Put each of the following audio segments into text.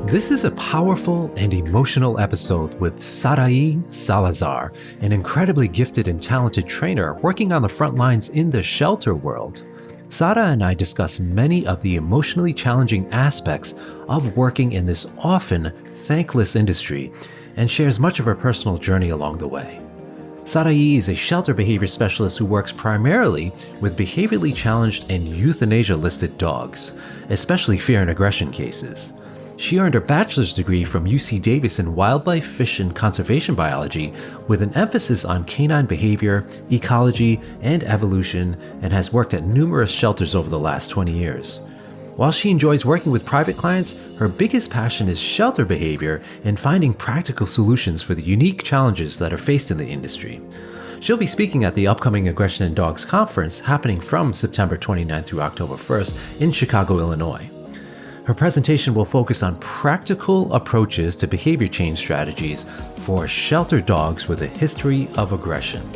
This is a powerful and emotional episode with Saharai Salazar, an incredibly gifted and talented trainer working on the front lines in the shelter world. Sada and I discuss many of the emotionally challenging aspects of working in this often thankless industry and shares much of her personal journey along the way. Saharai is a shelter behavior specialist who works primarily with behaviorally challenged and euthanasia-listed dogs, especially fear and aggression cases. She earned her bachelor's degree from UC Davis in wildlife, fish, and conservation biology with an emphasis on canine behavior, ecology, and evolution, and has worked at numerous shelters over the last 20 years. While she enjoys working with private clients, her biggest passion is shelter behavior and finding practical solutions for the unique challenges that are faced in the industry. She'll be speaking at the upcoming Aggression in Dogs conference happening from September 29th through October 1st in Chicago, Illinois. Her presentation will focus on practical approaches to behavior change strategies for shelter dogs with a history of aggression.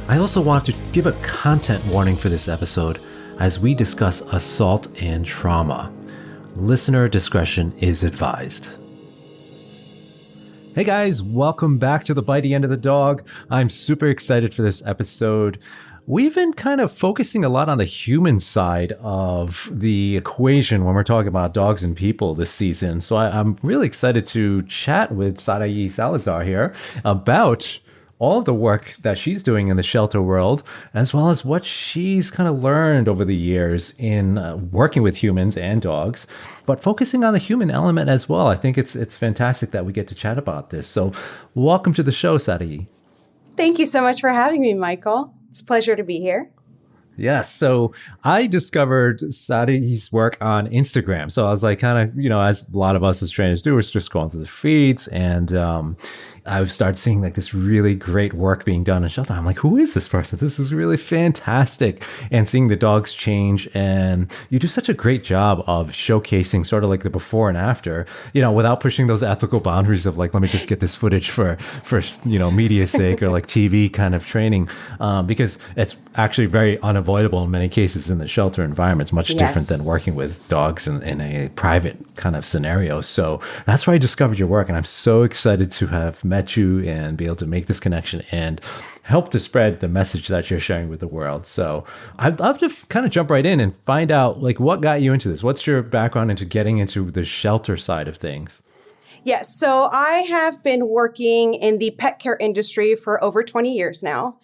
I also want to give a content warning for this episode as we discuss assault and trauma. Listener discretion is advised. Hey guys, welcome back to the Bitey End of the Dog. I'm super excited for this episode. We've been kind of focusing a lot on the human side of the equation when we're talking about dogs and people this season. So I'm really excited to chat with Saharai Salazar here about all of the work that she's doing in the shelter world, as well as what she's kind of learned over the years in working with humans and dogs, but focusing on the human element as well. I think it's fantastic that we get to chat about this. So welcome to the show, Saharai. Thank you so much for having me, Michael. It's a pleasure to be here. Yes. So I discovered Saharai's work on Instagram. So I was like, kind of, as a lot of us as trainers do, we're just going through the feeds, and I've started seeing like this really great work being done in shelter. I'm like, who is this person? This is really fantastic. And seeing the dogs change, and you do such a great job of showcasing sort of like the before and after, without pushing those ethical boundaries of like, let me just get this footage for media's sake or like TV kind of training, because it's actually very unavoidable in many cases in the shelter environment. It's much different than working with dogs in a private kind of scenario. So that's where I discovered your work, and I'm so excited to have met you and be able to make this connection and help to spread the message that you're sharing with the world. So I'd love to kind of jump right in and find out like what got you into this. What's your background into getting into the shelter side of things? Yes, so I have been working in the pet care industry for over 20 years now.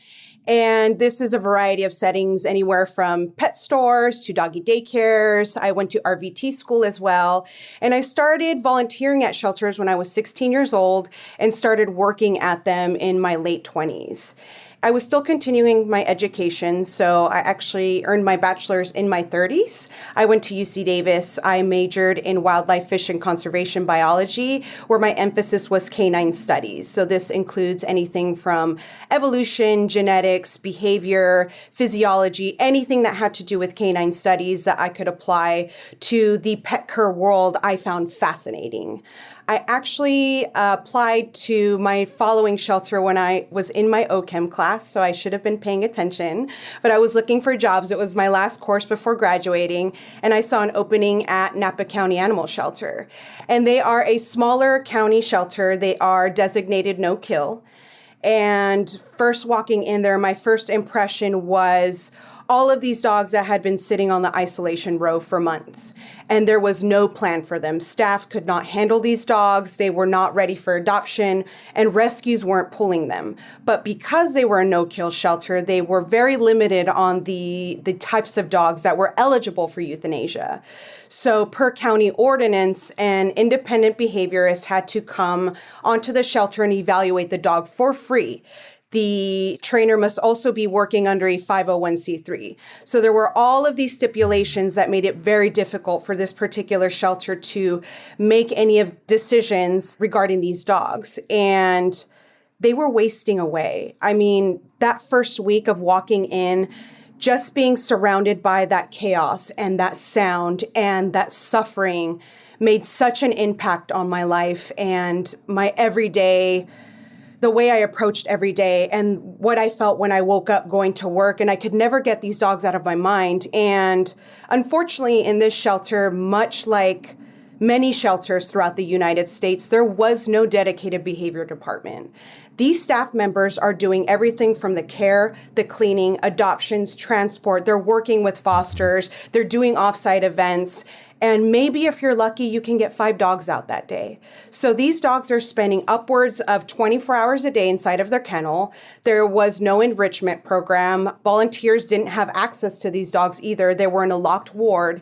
And this is a variety of settings, anywhere from pet stores to doggy daycares. I went to RVT school as well. And I started volunteering at shelters when I was 16 years old and started working at them in my late 20s. I was still continuing my education, so I actually earned my bachelor's in my 30s. I went to UC Davis. I majored in wildlife, fish, and conservation biology, where my emphasis was canine studies. So this includes anything from evolution, genetics, behavior, physiology, anything that had to do with canine studies that I could apply to the pet care world I found fascinating. I actually applied to my following shelter when I was in my OChem class, so I should have been paying attention. But I was looking for jobs. It was my last course before graduating, and I saw an opening at Napa County Animal Shelter. And they are a smaller county shelter. They are designated no kill. And first walking in there, my first impression was all of these dogs that had been sitting on the isolation row for months. And there was no plan for them. Staff could not handle these dogs. They were not ready for adoption, and rescues weren't pulling them. But because they were a no-kill shelter, they were very limited on the types of dogs that were eligible for euthanasia. So per county ordinance, an independent behaviorist had to come onto the shelter and evaluate the dog for free. The trainer must also be working under a 501c3. So there were all of these stipulations that made it very difficult for this particular shelter to make any of decisions regarding these dogs. And they were wasting away. I mean, that first week of walking in, just being surrounded by that chaos and that sound and that suffering made such an impact on my life and my everyday, the way I approached every day and what I felt when I woke up going to work. And I could never get these dogs out of my mind. And unfortunately, in this shelter, much like many shelters throughout the United States, there was no dedicated behavior department. These staff members are doing everything from the care, the cleaning, adoptions, transport. They're working with fosters. They're doing offsite events. And maybe if you're lucky, you can get 5 dogs out that day. So these dogs are spending upwards of 24 hours a day inside of their kennel. There was no enrichment program. Volunteers didn't have access to these dogs either. They were in a locked ward.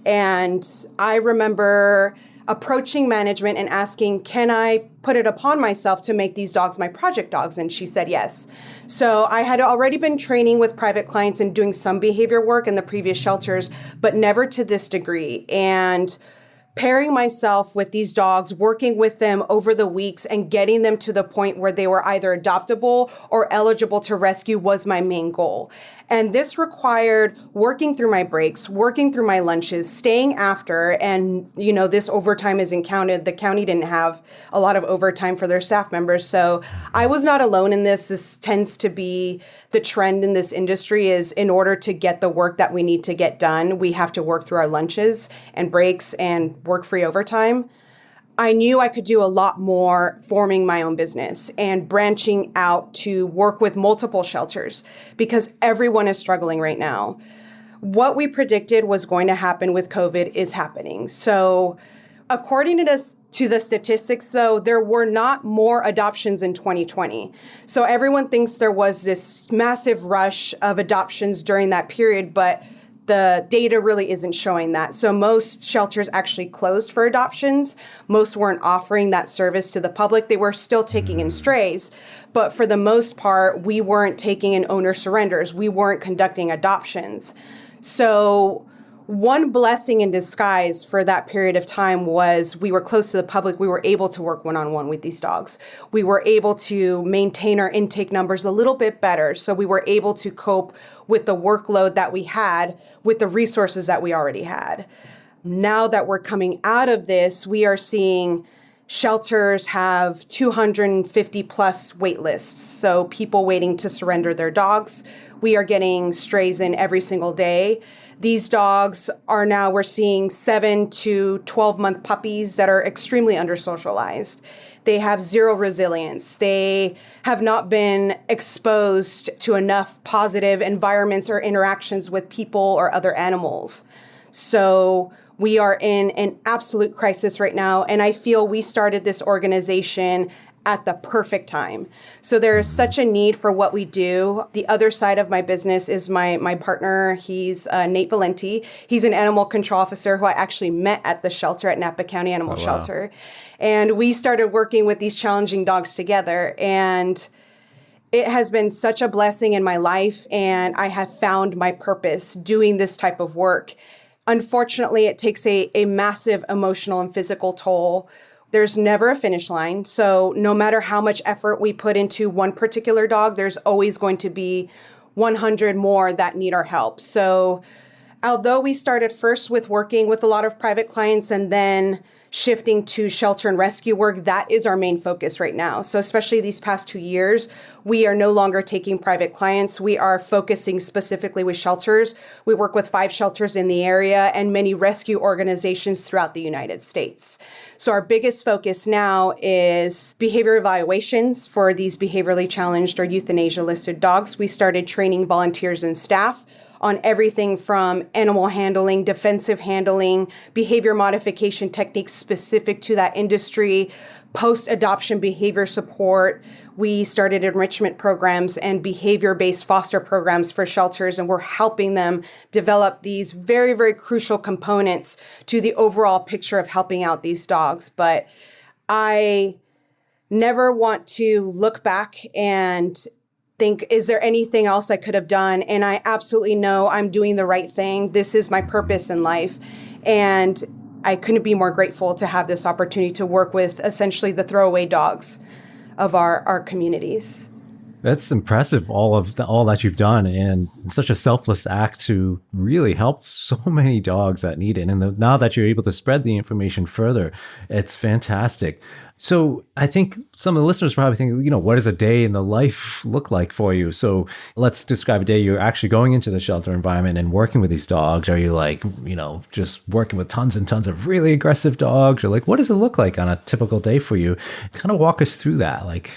And I remember approaching management and asking, can I put it upon myself to make these dogs my project dogs? And she said yes. So I had already been training with private clients and doing some behavior work in the previous shelters, but never to this degree. And pairing myself with these dogs, working with them over the weeks and getting them to the point where they were either adoptable or eligible to rescue was my main goal. And this required working through my breaks, working through my lunches, staying after. And, this overtime isn't counted. The county didn't have a lot of overtime for their staff members. So I was not alone in this. This tends to be the trend in this industry is in order to get the work that we need to get done, we have to work through our lunches and breaks and work free overtime. I knew I could do a lot more forming my own business and branching out to work with multiple shelters because everyone is struggling right now. What we predicted was going to happen with COVID is happening. So according to the statistics, though, there were not more adoptions in 2020. So everyone thinks there was this massive rush of adoptions during that period, but the data really isn't showing that. So most shelters actually closed for adoptions. Most weren't offering that service to the public. They were still taking in strays. But for the most part, we weren't taking in owner surrenders. We weren't conducting adoptions. So one blessing in disguise for that period of time was we were close to the public. We were able to work one-on-one with these dogs. We were able to maintain our intake numbers a little bit better. So we were able to cope with the workload that we had with the resources that we already had. Now that we're coming out of this, we are seeing shelters have 250 plus wait lists. So people waiting to surrender their dogs. We are getting strays in every single day. These dogs are now, we're seeing 7 to 12-month puppies that are extremely under-socialized. They have zero resilience. They have not been exposed to enough positive environments or interactions with people or other animals. So we are in an absolute crisis right now, and I feel we started this organization at the perfect time. So there is such a need for what we do. The other side of my business is my partner. He's Nate Valenti. He's an animal control officer who I actually met at the shelter at Napa County Animal Shelter. And we started working with these challenging dogs together. And it has been such a blessing in my life. And I have found my purpose doing this type of work. Unfortunately, it takes a massive emotional and physical toll. There's never a finish line. So no matter how much effort we put into one particular dog, there's always going to be 100 more that need our help. So although we started first with working with a lot of private clients and then shifting to shelter and rescue work, that is our main focus right now. So especially these past 2 years, we are no longer taking private clients. We are focusing specifically with shelters. We work with 5 shelters in the area and many rescue organizations throughout the United States. So our biggest focus now is behavior evaluations for these behaviorally challenged or euthanasia listed dogs. We started training volunteers and staff on everything from animal handling, defensive handling, behavior modification techniques specific to that industry, post-adoption behavior support. We started enrichment programs and behavior-based foster programs for shelters, and we're helping them develop these very, very crucial components to the overall picture of helping out these dogs. But I never want to look back and think, is there anything else I could have done? And I absolutely know I'm doing the right thing. This is my purpose in life. And I couldn't be more grateful to have this opportunity to work with essentially the throwaway dogs of our communities. That's impressive, all that you've done, and such a selfless act to really help so many dogs that need it. And now that you're able to spread the information further, it's fantastic. So I think some of the listeners probably think, what does a day in the life look like for you? So let's describe a day you're actually going into the shelter environment and working with these dogs. Are you like, just working with tons and tons of really aggressive dogs? Or like, what does it look like on a typical day for you? Kind of walk us through that, like,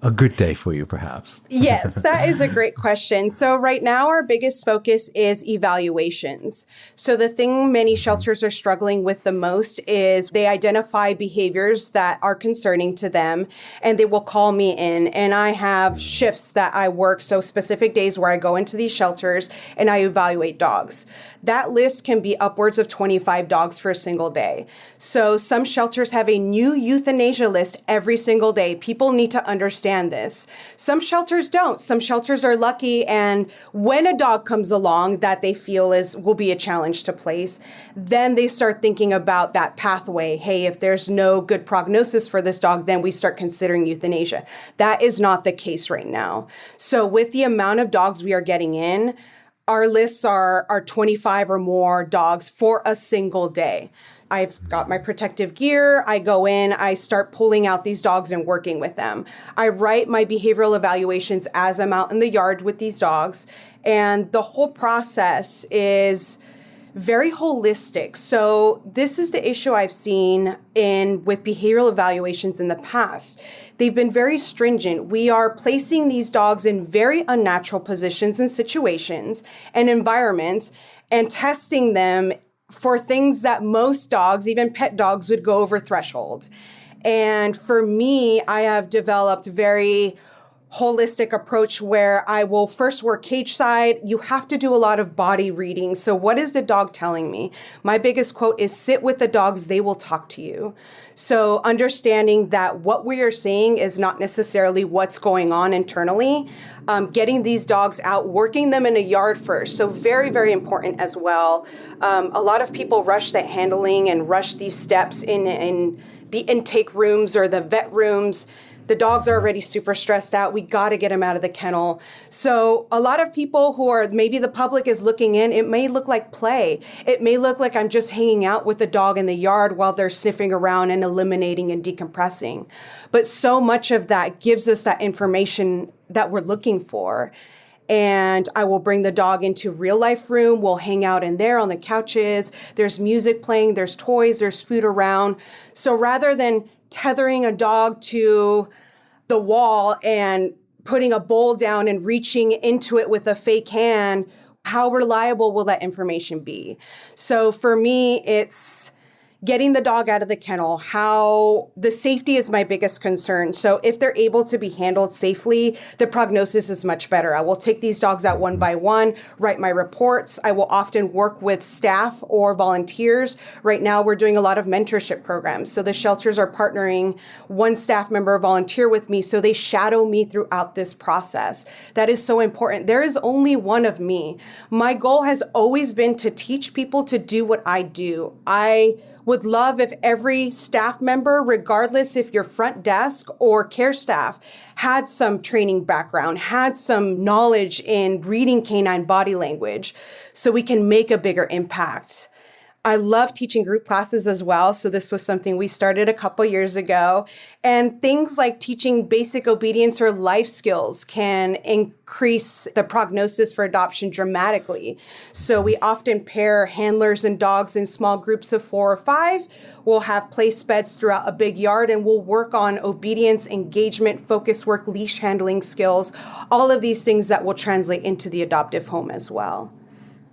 a good day for you, perhaps. Yes, that is a great question. So right now, our biggest focus is evaluations. So the thing many shelters are struggling with the most is they identify behaviors that are concerning to them, and they will call me in. And I have shifts that I work, so specific days where I go into these shelters and I evaluate dogs. That list can be upwards of 25 dogs for a single day. So some shelters have a new euthanasia list every single day. People need to understand this. Some shelters don't. Some shelters are lucky, and when a dog comes along that they feel will be a challenge to place, then they start thinking about that pathway. Hey, if there's no good prognosis for this dog, then we start considering euthanasia. That is not the case right now. So with the amount of dogs we are getting in, our lists are 25 or more dogs for a single day. I've got my protective gear. I go in, I start pulling out these dogs and working with them. I write my behavioral evaluations as I'm out in the yard with these dogs. And the whole process is very holistic. So this is the issue I've seen with behavioral evaluations in the past. They've been very stringent. We are placing these dogs in very unnatural positions and situations and environments and testing them for things that most dogs, even pet dogs, would go over threshold. And for me, I have developed very holistic approach where I will first work cage side. You have to do a lot of body reading. So what is the dog telling me? My biggest quote is sit with the dogs, they will talk to you. So understanding that what we are seeing is not necessarily what's going on internally, getting these dogs out, working them in a yard first. So very, very important as well. A lot of people rush the handling and rush these steps in the intake rooms or the vet rooms. The dogs are already super stressed out. We got to get them out of the kennel. So a lot of people who are, maybe the public is looking in, it may look like play. It may look like I'm just hanging out with the dog in the yard while they're sniffing around and eliminating and decompressing. But so much of that gives us that information that we're looking for. And I will bring the dog into real life room. We'll hang out in there on the couches. There's music playing, there's toys, there's food around. So rather than tethering a dog to the wall and putting a bowl down and reaching into it with a fake hand, how reliable will that information be? So for me, it's getting the dog out of the kennel, how the safety is my biggest concern. So if they're able to be handled safely, the prognosis is much better. I will take these dogs out one by one, write my reports. I will often work with staff or volunteers. Right now, we're doing a lot of mentorship programs. So the shelters are partnering one staff member or volunteer with me, so they shadow me throughout this process. That is so important. There is only one of me. My goal has always been to teach people to do what I do. I would love if every staff member, regardless if you're front desk or care staff, had some training background, had some knowledge in reading canine body language, so we can make a bigger impact. I love teaching group classes as well. So this was something we started a couple years ago. And things like teaching basic obedience or life skills can increase the prognosis for adoption dramatically. So we often pair handlers and dogs in small groups of 4 or 5. We'll have place beds throughout a big yard, and we'll work on obedience, engagement, focus work, leash handling skills, all of these things that will translate into the adoptive home as well.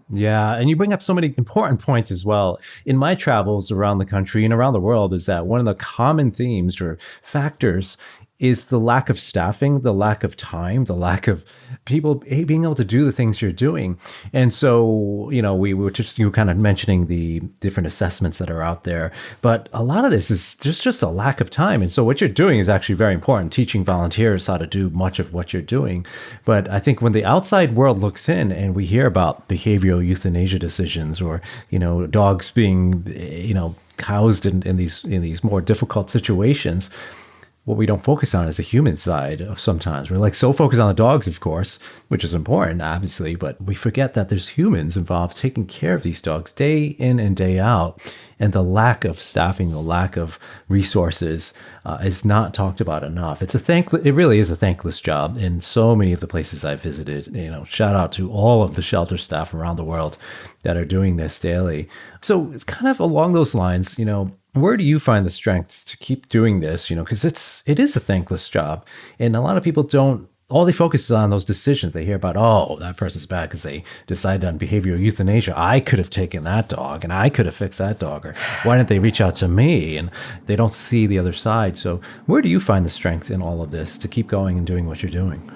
Yeah, and you bring up so many important points as well. In my travels around the country and around the world is that one of the common themes or factors is the lack of staffing, the lack of time, the lack of people being able to do the things you're doing. And so, we were just, you were kind of mentioning the different assessments that are out there, but a lot of this is just a lack of time. And so what you're doing is actually very important, teaching volunteers how to do much of what you're doing. But I think when the outside world looks in and we hear about behavioral euthanasia decisions or, dogs being, housed in these more difficult situations, what we don't focus on is the human side of sometimes. We're like so focused on the dogs, of course, which is important, obviously, but we forget that there's humans involved taking care of these dogs day in and day out. And the lack of staffing, the lack of resources is not talked about enough. It really is a thankless job in so many of the places I've visited. Shout out to all of the shelter staff around the world that are doing this daily. So it's kind of along those lines, where do you find the strength to keep doing this? Because it is a thankless job, and a lot of people don't. All they focus is on those decisions. They hear about, oh, that person's bad because they decided on behavioral euthanasia. I could have taken that dog and I could have fixed that dog. Or why didn't they reach out to me? And they don't see the other side. So where do you find the strength in all of this to keep going and doing what you're doing?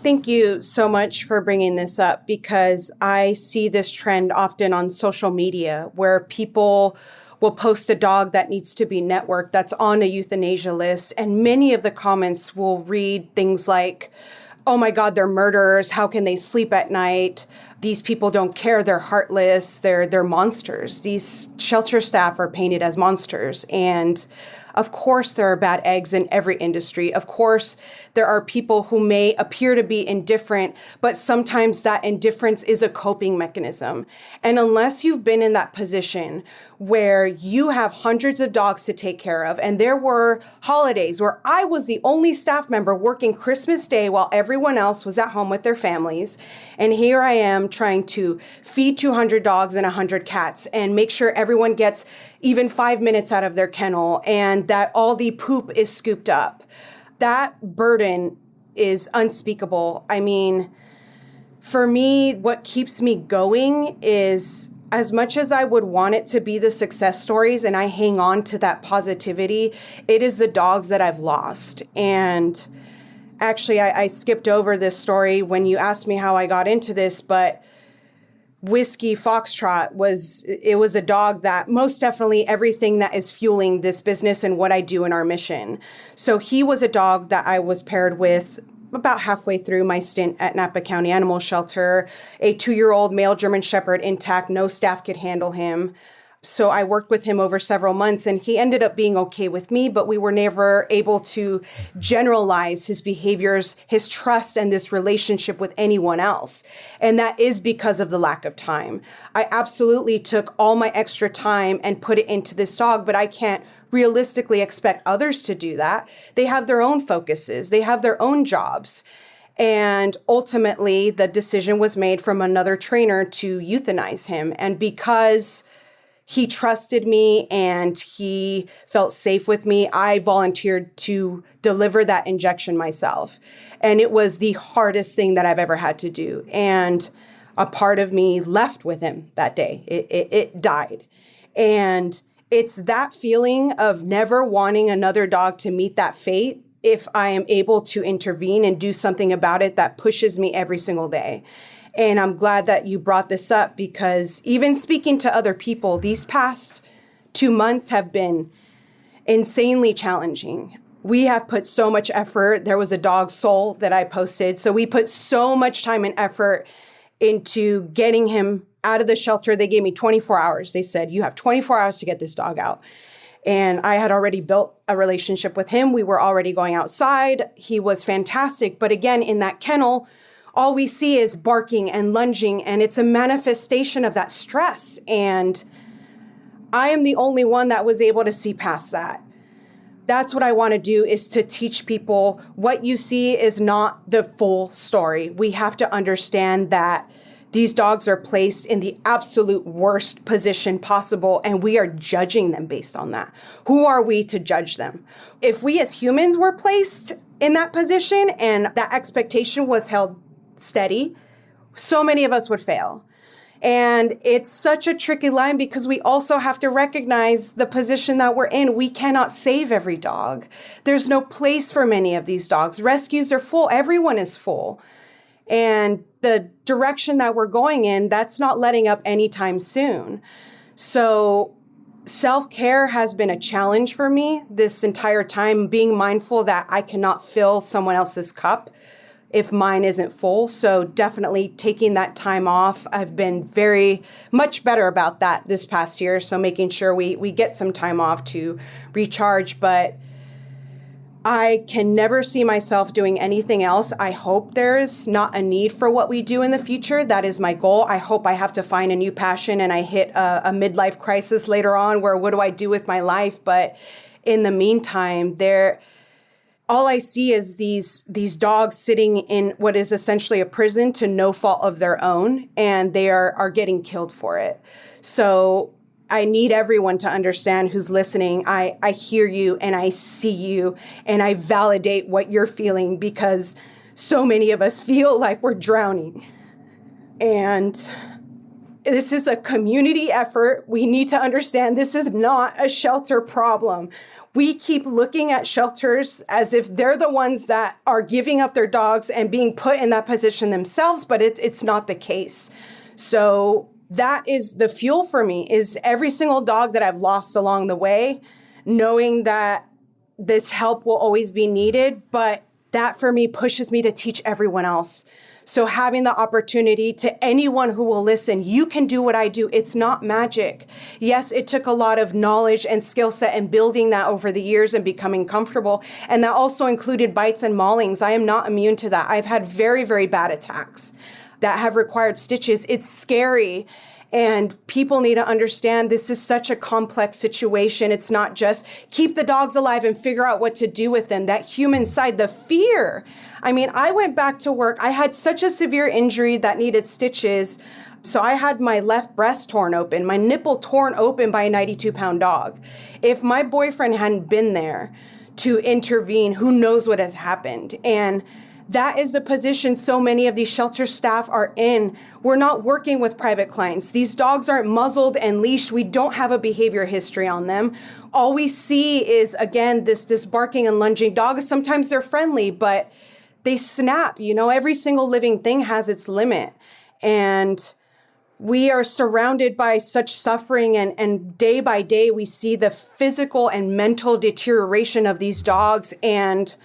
Thank you so much for bringing this up, because I see this trend often on social media where people will post a dog that needs to be networked that's on a euthanasia list. And many of the comments will read things like, oh my God, they're murderers. How can they sleep at night? These people don't care. They're heartless. They're monsters. These shelter staff are painted as monsters. And of course, there are bad eggs in every industry. Of course, there are people who may appear to be indifferent, but sometimes that indifference is a coping mechanism. And unless you've been in that position where you have hundreds of dogs to take care of, and there were holidays where I was the only staff member working Christmas Day while everyone else was at home with their families, and here I am trying to feed 200 dogs and 100 cats and make sure everyone gets even 5 minutes out of their kennel and that all the poop is scooped up. That burden is unspeakable. I mean, for me, what keeps me going is, as much as I would want it to be the success stories and I hang on to that positivity, it is the dogs that I've lost. And actually, I skipped over this story when you asked me how I got into this, but Whiskey Foxtrot was a dog that most definitely everything that is fueling this business and what I do in our mission. So he was a dog that I was paired with about halfway through my stint at Napa County Animal Shelter, a 2-year-old male German Shepherd intact, no staff could handle him. So I worked with him over several months and he ended up being okay with me, but we were never able to generalize his behaviors, his trust, and this relationship with anyone else. And that is because of the lack of time. I absolutely took all my extra time and put it into this dog, but I can't realistically expect others to do that. They have their own focuses. They have their own jobs. And ultimately, the decision was made from another trainer to euthanize him. And because he trusted me and he felt safe with me, I volunteered to deliver that injection myself. And it was the hardest thing that I've ever had to do. And a part of me left with him that day. It died. And it's that feeling of never wanting another dog to meet that fate, if I am able to intervene and do something about it, that pushes me every single day. And I'm glad that you brought this up, because even speaking to other people, these past 2 months have been insanely challenging. We have put so much effort. There was a dog, Soul, that I posted. So we put so much time and effort into getting him out of the shelter. They gave me 24 hours. They said, you have 24 hours to get this dog out. And I had already built a relationship with him. We were already going outside. He was fantastic. But again, in that kennel, all we see is barking and lunging, and it's a manifestation of that stress. And I am the only one that was able to see past that. That's what I want to do, is to teach people what you see is not the full story. We have to understand that these dogs are placed in the absolute worst position possible, and we are judging them based on that. Who are we to judge them? If we as humans were placed in that position and that expectation was held steady, so many of us would fail. And it's such a tricky line, because we also have to recognize the position that we're in. We cannot save every dog. There's no place for many of these dogs. Rescues are full. Everyone is full. And the direction that we're going in, that's not letting up anytime soon. So self-care has been a challenge for me this entire time, being mindful that I cannot fill someone else's cup if mine isn't full. So definitely taking that time off. I've been very much better about that this past year. So making sure we get some time off to recharge. But I can never see myself doing anything else. I hope there's not a need for what we do in the future. That is my goal. I hope I have to find a new passion and I hit a midlife crisis later on where what do I do with my life? But in the meantime, all I see is these dogs sitting in what is essentially a prison to no fault of their own, and they are getting killed for it. So I need everyone to understand who's listening. I hear you and I see you and I validate what you're feeling because so many of us feel like we're drowning. And this is a community effort. We need to understand this is not a shelter problem. We keep looking at shelters as if they're the ones that are giving up their dogs and being put in that position themselves, but it's not the case. So that is the fuel for me, is every single dog that I've lost along the way, knowing that this help will always be needed, but that for me pushes me to teach everyone else. So having the opportunity to anyone who will listen, you can do what I do. It's not magic. Yes, it took a lot of knowledge and skill set and building that over the years and becoming comfortable. And that also included bites and maulings. I am not immune to that. I've had very, very bad attacks that have required stitches. It's scary. And people need to understand this is such a complex situation. It's not just keep the dogs alive and figure out what to do with them. That human side, the fear. I mean, I went back to work. I had such a severe injury that needed stitches. So I had my left breast torn open, my nipple torn open by a 92-pound dog. If my boyfriend hadn't been there to intervene, who knows what has happened? And that is a position so many of these shelter staff are in. We're not working with private clients. These dogs aren't muzzled and leashed. We don't have a behavior history on them. All we see is, again, this barking and lunging dog. Sometimes they're friendly, but they snap. You know, every single living thing has its limit. And we are surrounded by such suffering, and day by day, we see the physical and mental deterioration of these dogs, and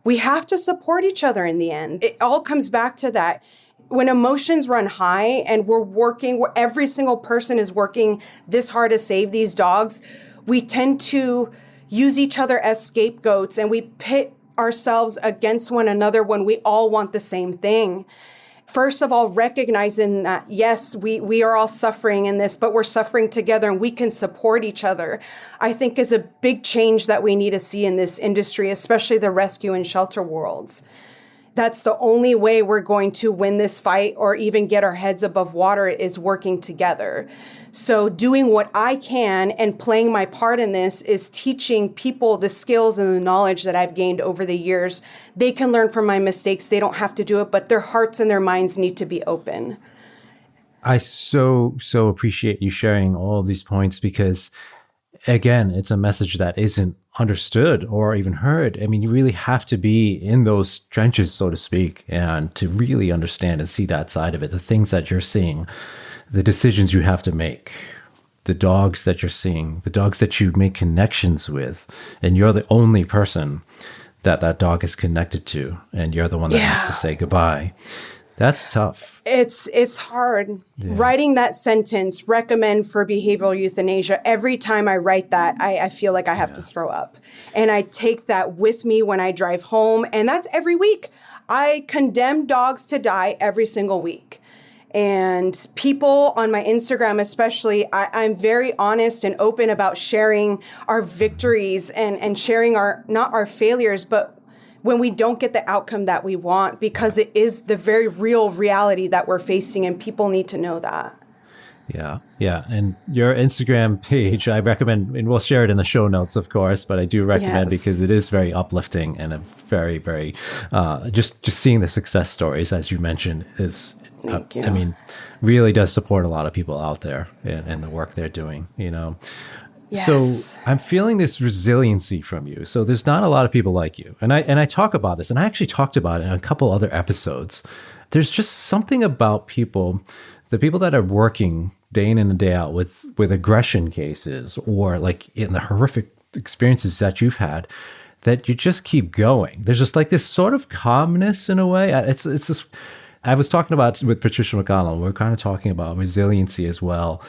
we have to support each other in the end. It all comes back to that. When emotions run high and we're working, where every single person is working this hard to save these dogs, we tend to use each other as scapegoats and we pit ourselves against one another when we all want the same thing. First of all, recognizing that, yes, we are all suffering in this, but we're suffering together and we can support each other, I think is a big change that we need to see in this industry, especially the rescue and shelter worlds. That's the only way we're going to win this fight or even get our heads above water, is working together. So doing what I can and playing my part in this is teaching people the skills and the knowledge that I've gained over the years. They can learn from my mistakes. They don't have to do it, but their hearts and their minds need to be open. I so appreciate you sharing all of these points because, again, it's a message that isn't understood or even heard. I mean, you really have to be in those trenches, so to speak, and to really understand and see that side of it, the things that you're seeing, the decisions you have to make, the dogs that you're seeing, the dogs that you make connections with, and you're the only person that dog is connected to, and you're the one that has to say goodbye. That's tough. It's hard. Yeah. Writing that sentence, recommend for behavioral euthanasia, every time I write that, I feel like I have to throw up. And I take that with me when I drive home. And that's every week. I condemn dogs to die every single week. And people on my Instagram especially, I'm very honest and open about sharing our victories and sharing not our failures, but when we don't get the outcome that we want, because it is the very real reality that we're facing, and people need to know that. Yeah. And your Instagram page, I recommend, and we'll share it in the show notes, of course, but I do recommend because it is very uplifting and a very, very, just seeing the success stories, as you mentioned, is, Thank you. I mean, really does support a lot of people out there and the work they're doing, you know. Yes. So I'm feeling this resiliency from you. So there's not a lot of people like you. And I talk about this, and I actually talked about it in a couple other episodes. There's just something about people, the people that are working day in and day out with aggression cases, or like in the horrific experiences that you've had, that you just keep going. There's just like this sort of calmness in a way. It's this, I was talking about with Patricia McConnell, we're kind of talking about resiliency as well.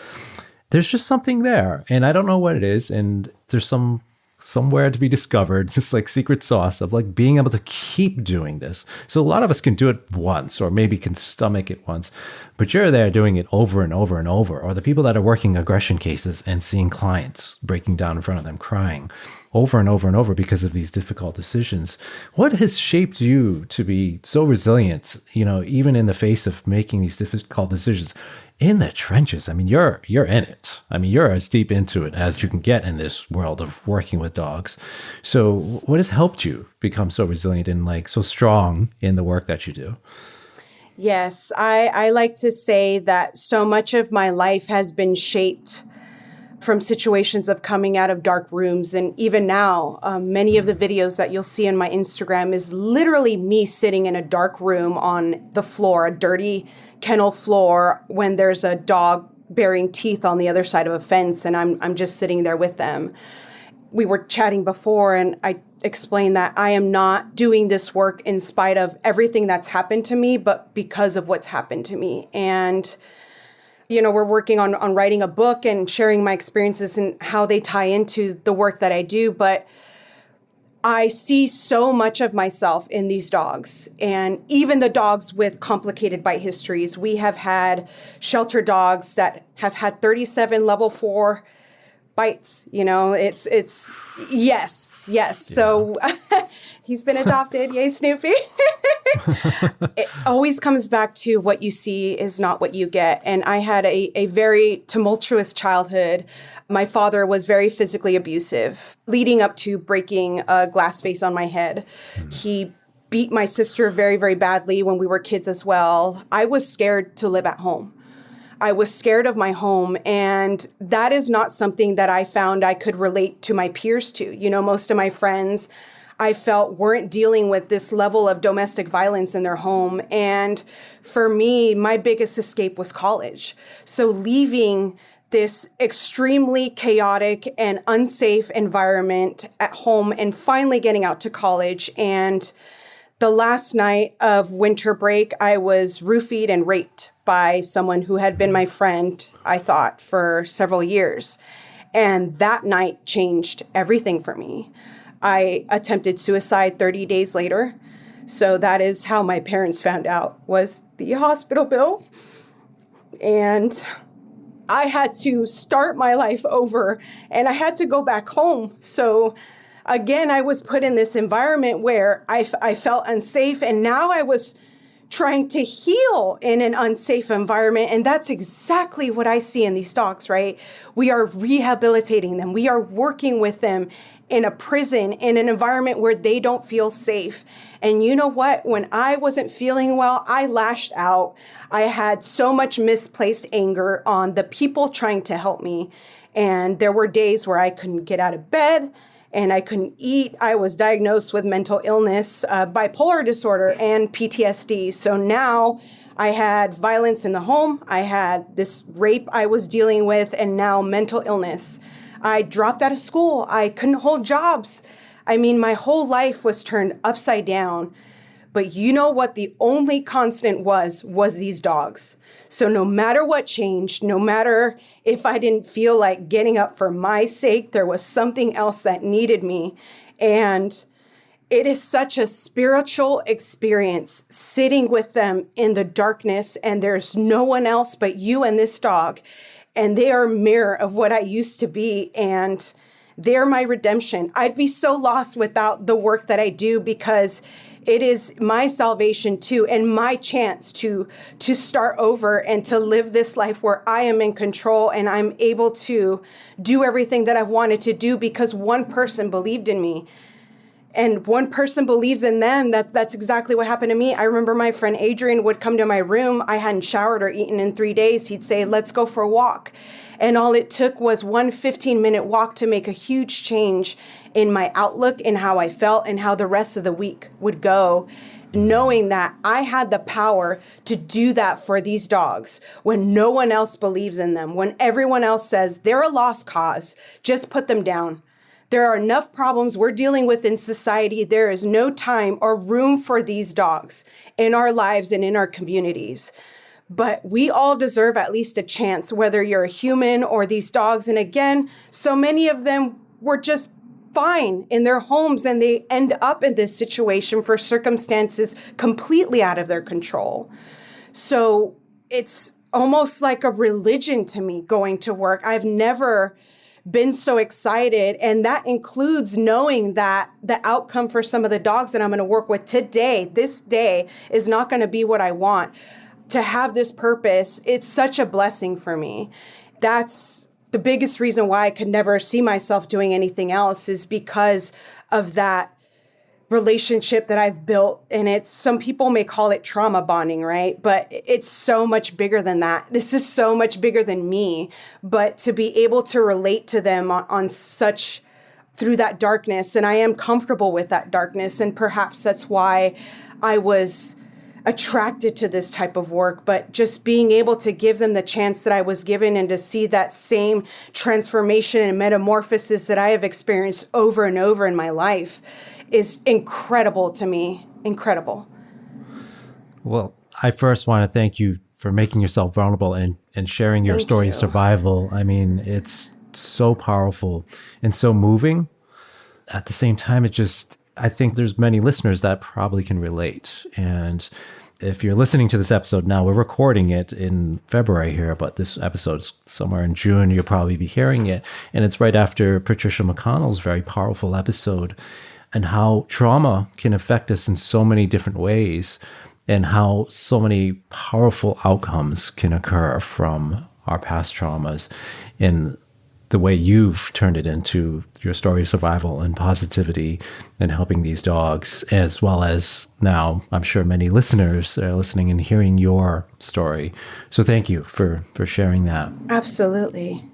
There's just something there, and I don't know what it is. And there's some somewhere to be discovered, this like secret sauce of like being able to keep doing this. So a lot of us can do it once or maybe can stomach it once, but you're there doing it over and over and over. Or the people that are working aggression cases and seeing clients breaking down in front of them crying over and over and over because of these difficult decisions. What has shaped you to be so resilient, even in the face of making these difficult decisions in the trenches? I mean, you're in it. I mean, you're as deep into it as you can get in this world of working with dogs. So what has helped you become so resilient and like so strong in the work that you do? Yes, I like to say that so much of my life has been shaped from situations of coming out of dark rooms. And even now, many of the videos that you'll see on my Instagram is literally me sitting in a dark room on the floor, a dirty kennel floor, when there's a dog baring teeth on the other side of a fence, and I'm just sitting there with them. We were chatting before, and I explained that I am not doing this work in spite of everything that's happened to me, but because of what's happened to me. And we're working on writing a book and sharing my experiences and how they tie into the work that I do. But I see so much of myself in these dogs, and even the dogs with complicated bite histories. We have had shelter dogs that have had 37 level 4 bites. It's yes. Yeah. So he's been adopted. Yay, Snoopy. It always comes back to what you see is not what you get. And I had a very tumultuous childhood. My father was very physically abusive, leading up to breaking a glass vase on my head. He beat my sister very, very badly when we were kids as well. I was scared to live at home. I was scared of my home, and that is not something that I found I could relate to my peers to. Most of my friends I felt weren't dealing with this level of domestic violence in their home. And for me, my biggest escape was college. So leaving this extremely chaotic and unsafe environment at home and finally getting out to college. And the last night of winter break, I was roofied and raped by someone who had been my friend, I thought, for several years. And that night changed everything for me. I attempted suicide 30 days later. So that is how my parents found out, was the hospital bill. And I had to start my life over, and I had to go back home. So again, I was put in this environment where I felt unsafe, and now I was trying to heal in an unsafe environment. And that's exactly what I see in these dogs, right? We are rehabilitating them. We are working with them in a prison, in an environment where they don't feel safe. And you know what? When I wasn't feeling well, I lashed out. I had so much misplaced anger on the people trying to help me. And there were days where I couldn't get out of bed and I couldn't eat. I was diagnosed with mental illness, bipolar disorder, and PTSD. So now I had violence in the home. I had this rape I was dealing with, and now mental illness. I dropped out of school. I couldn't hold jobs. I mean, my whole life was turned upside down. But you know what the only constant was these dogs. So no matter what changed, no matter if I didn't feel like getting up for my sake, there was something else that needed me. And it is such a spiritual experience sitting with them in the darkness, and there's no one else but you and this dog. And they are a mirror of what I used to be, and they're my redemption. I'd be so lost without the work that I do, because it is my salvation too, and my chance to start over and to live this life where I am in control and I'm able to do everything that I've wanted to do because one person believed in me. And one person believes in them. That's exactly what happened to me. I remember my friend Adrian would come to my room. I hadn't showered or eaten in 3 days. He'd say, let's go for a walk. And all it took was one 15-minute walk to make a huge change in my outlook and how I felt and how the rest of the week would go, knowing that I had the power to do that for these dogs when no one else believes in them, when everyone else says they're a lost cause, just put them down. There are enough problems we're dealing with in society. There is no time or room for these dogs in our lives and in our communities. But we all deserve at least a chance, whether you're a human or these dogs. And again, so many of them were just fine in their homes and they end up in this situation for circumstances completely out of their control. So it's almost like a religion to me going to work. I've never been so excited. And that includes knowing that the outcome for some of the dogs that I'm going to work with today, this day, is not going to be what I want. To have this purpose, it's such a blessing for me. That's the biggest reason why I could never see myself doing anything else, is because of that relationship that I've built. And it's, some people may call it trauma bonding, right? But it's so much bigger than that. This is so much bigger than me. But to be able to relate to them on such, through that darkness, and I am comfortable with that darkness. And perhaps that's why I was attracted to this type of work, but just being able to give them the chance that I was given and to see that same transformation and metamorphosis that I have experienced over and over in my life is incredible to me. Incredible. Well, I first want to thank you for making yourself vulnerable and sharing your story of survival. I mean, it's so powerful and so moving. At the same time, I think there's many listeners that probably can relate. And if you're listening to this episode now, we're recording it in February here, but this episode's somewhere in June, you'll probably be hearing it. And it's right after Patricia McConnell's very powerful episode, and how trauma can affect us in so many different ways, and how so many powerful outcomes can occur from our past traumas. In the way you've turned it into your story of survival and positivity and helping these dogs, as well as now I'm sure many listeners are listening and hearing your story. So thank you for sharing that. Absolutely.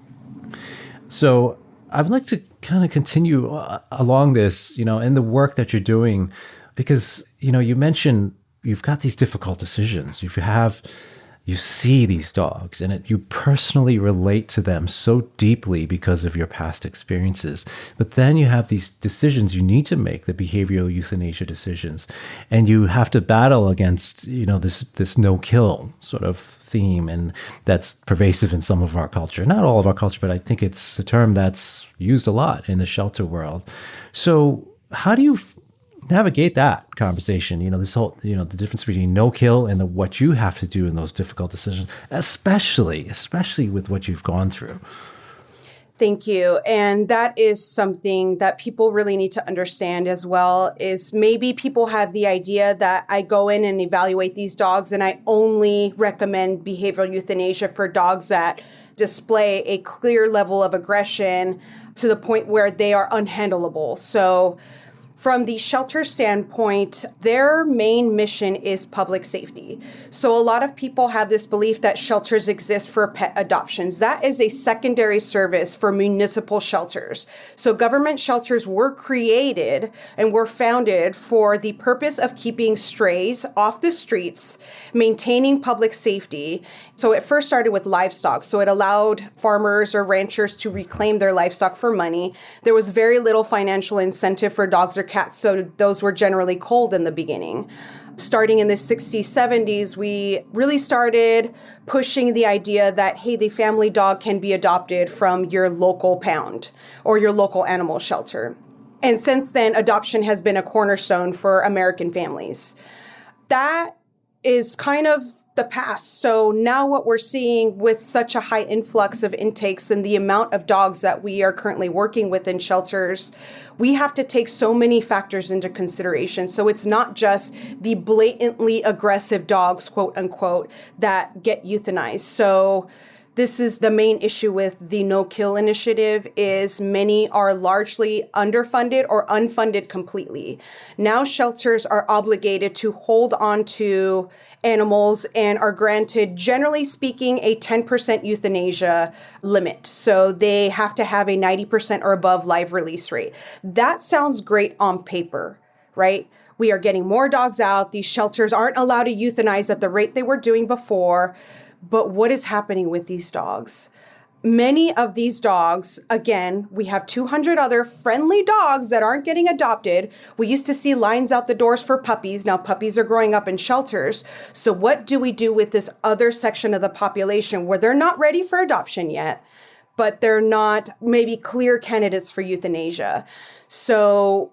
So I would like to kind of continue along this, in the work that you're doing, because, you mentioned you've got these difficult decisions. You see these dogs and you personally relate to them so deeply because of your past experiences. But then you have these decisions you need to make, the behavioral euthanasia decisions, and you have to battle against, this no-kill sort of theme, and that's pervasive in some of our culture. Not all of our culture, but I think it's a term that's used a lot in the shelter world. So how do you navigate that conversation, this whole, the difference between no kill and what you have to do in those difficult decisions, especially with what you've gone through? Thank you. And that is something that people really need to understand as well, is maybe people have the idea that I go in and evaluate these dogs and I only recommend behavioral euthanasia for dogs that display a clear level of aggression to the point where they are unhandleable. So from the shelter standpoint, their main mission is public safety. So a lot of people have this belief that shelters exist for pet adoptions. That is a secondary service for municipal shelters. So government shelters were created and were founded for the purpose of keeping strays off the streets, maintaining public safety. So it first started with livestock. So it allowed farmers or ranchers to reclaim their livestock for money. There was very little financial incentive for dogs or cats, so those were generally cold in the beginning. Starting in the 60s, 70s, we really started pushing the idea that, hey, the family dog can be adopted from your local pound or your local animal shelter. And since then, adoption has been a cornerstone for American families. That is kind of the past. So now what we're seeing with such a high influx of intakes and the amount of dogs that we are currently working with in shelters, we have to take so many factors into consideration. So it's not just the blatantly aggressive dogs, quote unquote, that get euthanized. So this is the main issue with the no-kill initiative, is many are largely underfunded or unfunded completely. Now shelters are obligated to hold on to animals and are granted, generally speaking, a 10% euthanasia limit. So they have to have a 90% or above live release rate. That sounds great on paper, right? We are getting more dogs out. These shelters aren't allowed to euthanize at the rate they were doing before. But what is happening with these dogs? Many of these dogs, again, we have 200 other friendly dogs that aren't getting adopted. We used to see lines out the doors for puppies. Now puppies are growing up in shelters. So what do we do with this other section of the population where they're not ready for adoption yet, but they're not maybe clear candidates for euthanasia. So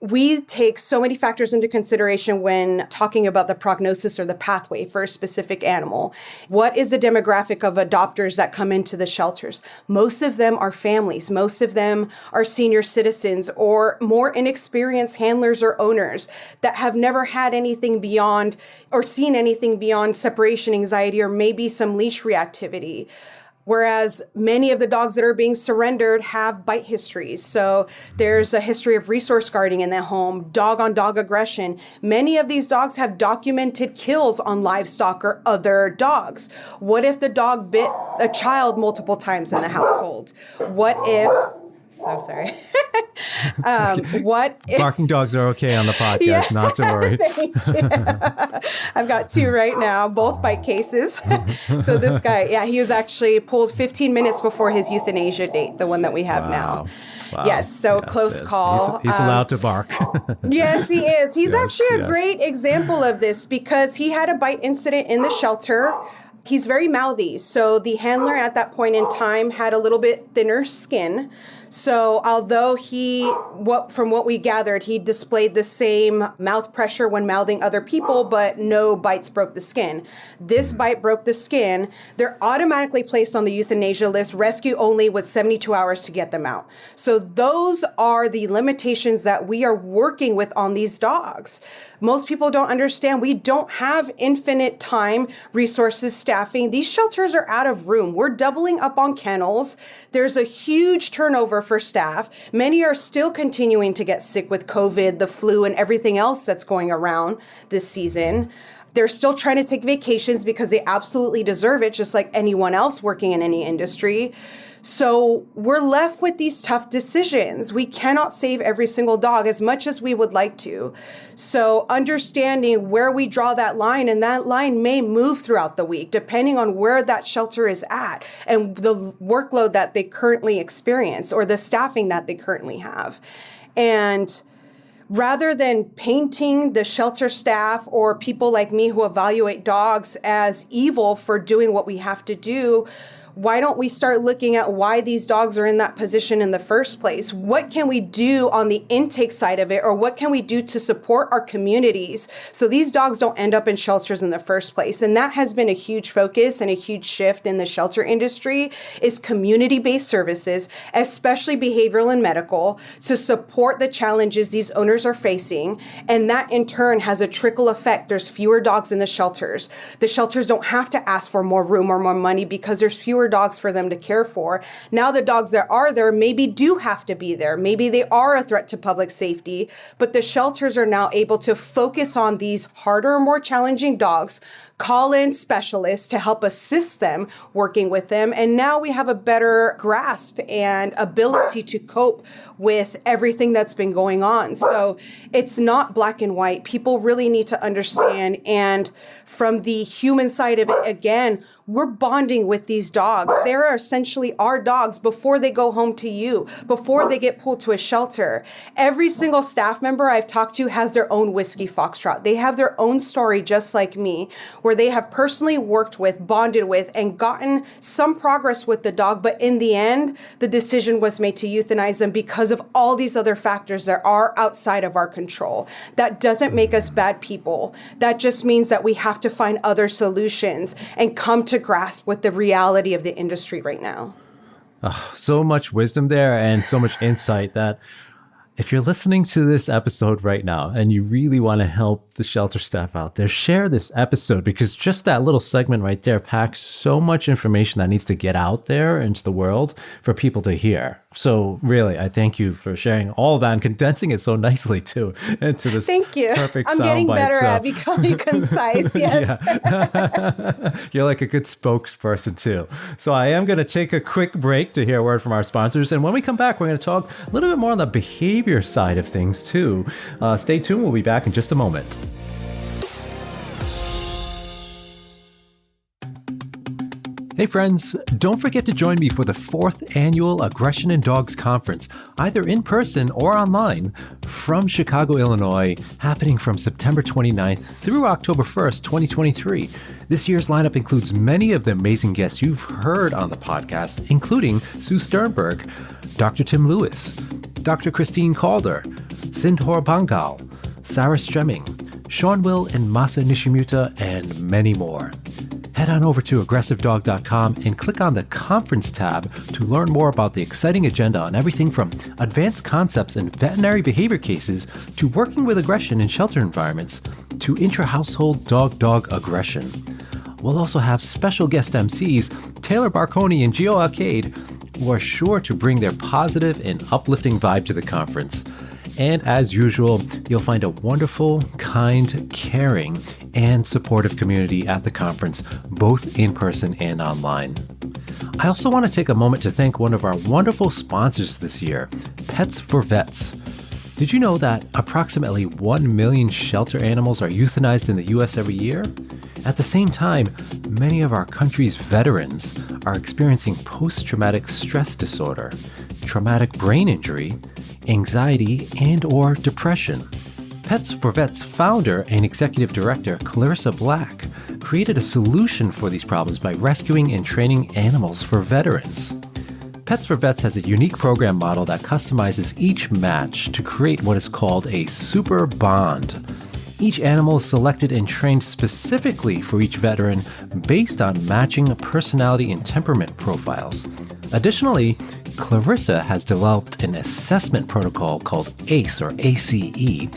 we take so many factors into consideration when talking about the prognosis or the pathway for a specific animal. What is the demographic of adopters that come into the shelters? Most of them are families. Most of them are senior citizens or more inexperienced handlers or owners that have never had anything beyond or seen anything beyond separation anxiety or maybe some leash reactivity. Whereas many of the dogs that are being surrendered have bite histories. So there's a history of resource guarding in the home, dog-on-dog aggression. Many of these dogs have documented kills on livestock or other dogs. What if the dog bit a child multiple times in the household? What if... So I'm sorry. What if... Barking dogs are okay on the podcast, Yeah. not to worry. Thank you. I've got two right now, both bite cases. So this guy, he was actually pulled 15 minutes before his euthanasia date, the one that we have now. Wow. Yes, so close call. He's allowed to bark. Yes, he is. He's Yes, actually a yes. great example of this because he had a bite incident in the shelter. He's very mouthy. So the handler at that point in time had a little bit thinner skin. So although from what we gathered, he displayed the same mouth pressure when mouthing other people, but no bites broke the skin. This bite broke the skin. They're automatically placed on the euthanasia list, rescue only with 72 hours to get them out. So those are the limitations that we are working with on these dogs. Most people don't understand. We don't have infinite time, resources, staffing. These shelters are out of room. We're doubling up on kennels. There's a huge turnover for staff. Many are still continuing to get sick with COVID, the flu, and everything else that's going around this season. They're still trying to take vacations because they absolutely deserve it, just like anyone else working in any industry. So we're left with these tough decisions. We cannot save every single dog as much as we would like to. So understanding where we draw that line, and that line may move throughout the week, depending on where that shelter is at and the workload that they currently experience or the staffing that they currently have. And rather than painting the shelter staff or people like me who evaluate dogs as evil for doing what we have to do, why don't we start looking at why these dogs are in that position in the first place? What can we do on the intake side of it, or what can we do to support our communities so these dogs don't end up in shelters in the first place? And that has been a huge focus and a huge shift in the shelter industry is community-based services, especially behavioral and medical, to support the challenges these owners are facing. And that in turn has a trickle effect. There's fewer dogs in the shelters. The shelters don't have to ask for more room or more money because there's fewer dogs for them to care for. Now the dogs that are there maybe do have to be there. Maybe they are a threat to public safety, but the shelters are now able to focus on these harder, more challenging dogs, call in specialists to help assist them working with them. And now we have a better grasp and ability to cope with everything that's been going on. So it's not black and white. People really need to understand. And from the human side of it, again, we're bonding with these dogs. They're essentially our dogs before they go home to you, before they get pulled to a shelter. Every single staff member I've talked to has their own whiskey foxtrot. They have their own story, just like me, where they have personally worked with, bonded with, and gotten some progress with the dog. But in the end, the decision was made to euthanize them because of all these other factors that are outside of our control. That doesn't make us bad people. That just means that we have to find other solutions and come to grasp with the reality of the industry right now. So much wisdom there and so much insight that if you're listening to this episode right now and you really want to help the shelter staff out there, share this episode, because just that little segment right there packs so much information that needs to get out there into the world for people to hear. So really, I thank you for sharing all of that and condensing it so nicely too into this Thank you. perfect I'm soundbite. getting better at becoming concise. Yes. You're like a good spokesperson too. So I am going to take a quick break to hear a word from our sponsors. And when we come back, we're going to talk a little bit more on the behavior side of things too. Stay tuned. We'll be back in just a moment. Hey friends, don't forget to join me for the 4th annual Aggression in Dogs Conference, either in person or online, from Chicago, Illinois, happening from September 29th through October 1st, 2023. This year's lineup includes many of the amazing guests you've heard on the podcast, including Sue Sternberg, Dr. Tim Lewis, Dr. Christine Calder, Sindhor Bangal, Sarah Stremming, Sean Will and Masa Nishimuta, and many more. Head on over to aggressivedog.com and click on the conference tab to learn more about the exciting agenda on everything from advanced concepts in veterinary behavior cases to working with aggression in shelter environments to intra-household dog-dog aggression. We'll also have special guest MCs Taylor Barconi and Gio Arcade, who are sure to bring their positive and uplifting vibe to the conference. And as usual, you'll find a wonderful, kind, caring, and supportive community at the conference, both in person and online. I also want to take a moment to thank one of our wonderful sponsors this year, Pets for Vets. Did you know that approximately 1 million shelter animals are euthanized in the US every year? At the same time, many of our country's veterans are experiencing post-traumatic stress disorder, traumatic brain injury, anxiety, and/or depression. Pets for Vets founder and executive director Clarissa Black created a solution for these problems by rescuing and training animals for veterans. Pets for Vets has a unique program model that customizes each match to create what is called a super bond. Each animal is selected and trained specifically for each veteran based on matching personality and temperament profiles. Additionally, Clarissa has developed an assessment protocol called ACE or ACE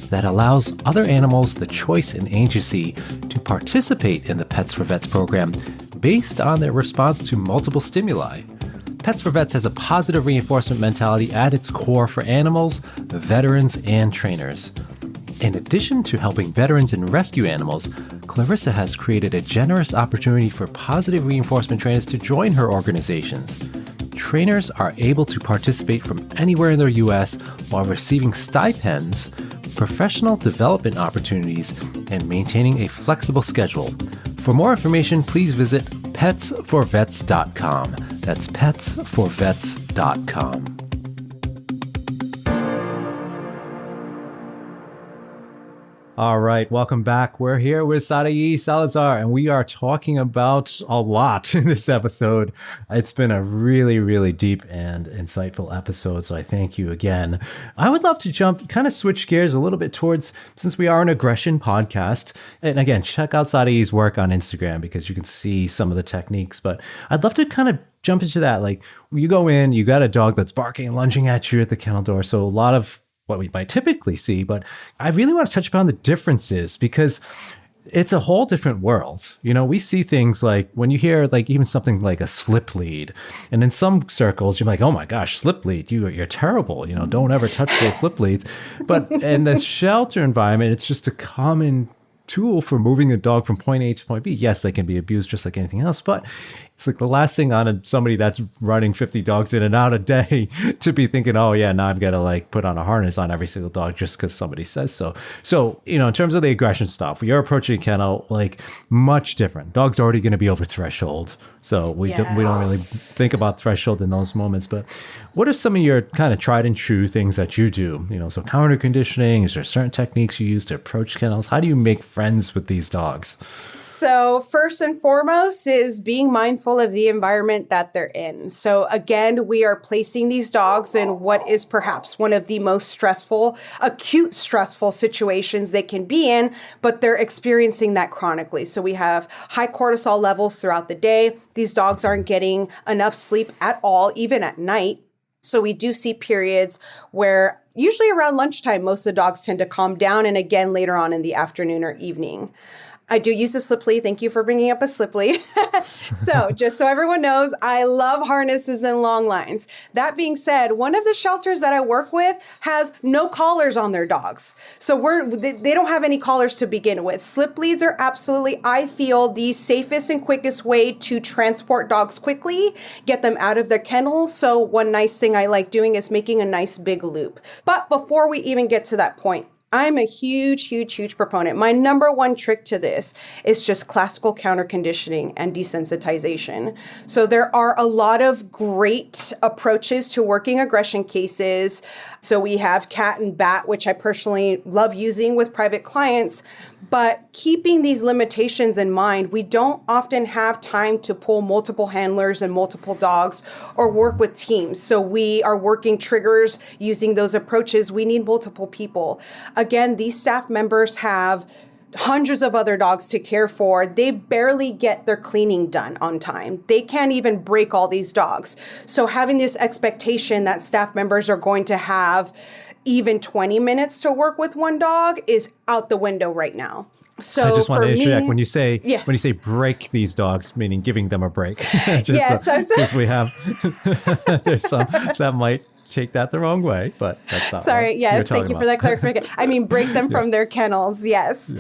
that allows other animals the choice and agency to participate in the Pets for Vets program based on their response to multiple stimuli. Pets for Vets has a positive reinforcement mentality at its core for animals, veterans, and trainers. In addition to helping veterans and rescue animals, Clarissa has created a generous opportunity for positive reinforcement trainers to join her organizations. Trainers are able to participate from anywhere in the US while receiving stipends, professional development opportunities, and maintaining a flexible schedule. For more information, please visit petsforvets.com. That's petsforvets.com. All right, welcome back. We're here with Saharai Salazar, and we are talking about a lot in this episode. It's been a really, really deep and insightful episode, so I thank you again. I would love to kind of switch gears a little bit towards, since we are an aggression podcast, and again, check out Saharai's work on Instagram because you can see some of the techniques, but I'd love to kind of jump into that. Like, you go in, you got a dog that's barking and lunging at you at the kennel door, so a lot of what we might typically see, but I really want to touch upon the differences because it's a whole different world. You know, we see things like when you hear like even something like a slip lead, and in some circles you're like, oh my gosh, slip lead, you're terrible. You know, don't ever touch those slip leads. But in the shelter environment, it's just a common tool for moving a dog from point A to point B. Yes, they can be abused just like anything else, but it's like the last thing on somebody that's running 50 dogs in and out a day to be thinking, oh yeah, now I've got to like put on a harness on every single dog just because somebody says so. So, you know, in terms of the aggression stuff, you're approaching a kennel like much different. Dog's already going to be over threshold. So we don't really think about threshold in those moments. But what are some of your kind of tried and true things that you do? You know, so counter conditioning, is there certain techniques you use to approach kennels? How do you make friends with these dogs? So first and foremost is being mindful of the environment that they're in. So again, we are placing these dogs in what is perhaps one of the most stressful, acute stressful situations they can be in, but they're experiencing that chronically. So we have high cortisol levels throughout the day. These dogs aren't getting enough sleep at all, even at night. So we do see periods where usually around lunchtime, most of the dogs tend to calm down, and again later on in the afternoon or evening. I do use a slip lead. Thank you for bringing up a slip lead. So just so everyone knows, I love harnesses and long lines. That being said, one of the shelters that I work with has no collars on their dogs. So they don't have any collars to begin with. Slip leads are absolutely, I feel, the safest and quickest way to transport dogs quickly, get them out of their kennel. So one nice thing I like doing is making a nice big loop. But before we even get to that point, I'm a huge proponent. My number one trick to this is just classical counter conditioning and desensitization. So there are a lot of great approaches to working aggression cases. So we have cat and bat, which I personally love using with private clients. But keeping these limitations in mind, we don't often have time to pull multiple handlers and multiple dogs or work with teams. So we are working triggers using those approaches. We need multiple people. Again, these staff members have hundreds of other dogs to care for. They barely get their cleaning done on time. They can't even break all these dogs. So having this expectation that staff members are going to have even 20 minutes to work with one dog is out the window right now. So I just want to interject when you say yes. when you say break these dogs, meaning giving them a break. Yes, because we have there's some that might take that the wrong way, but that's not sorry. Yes, thank you about. for that clarification. I mean, break them from their kennels. Yes.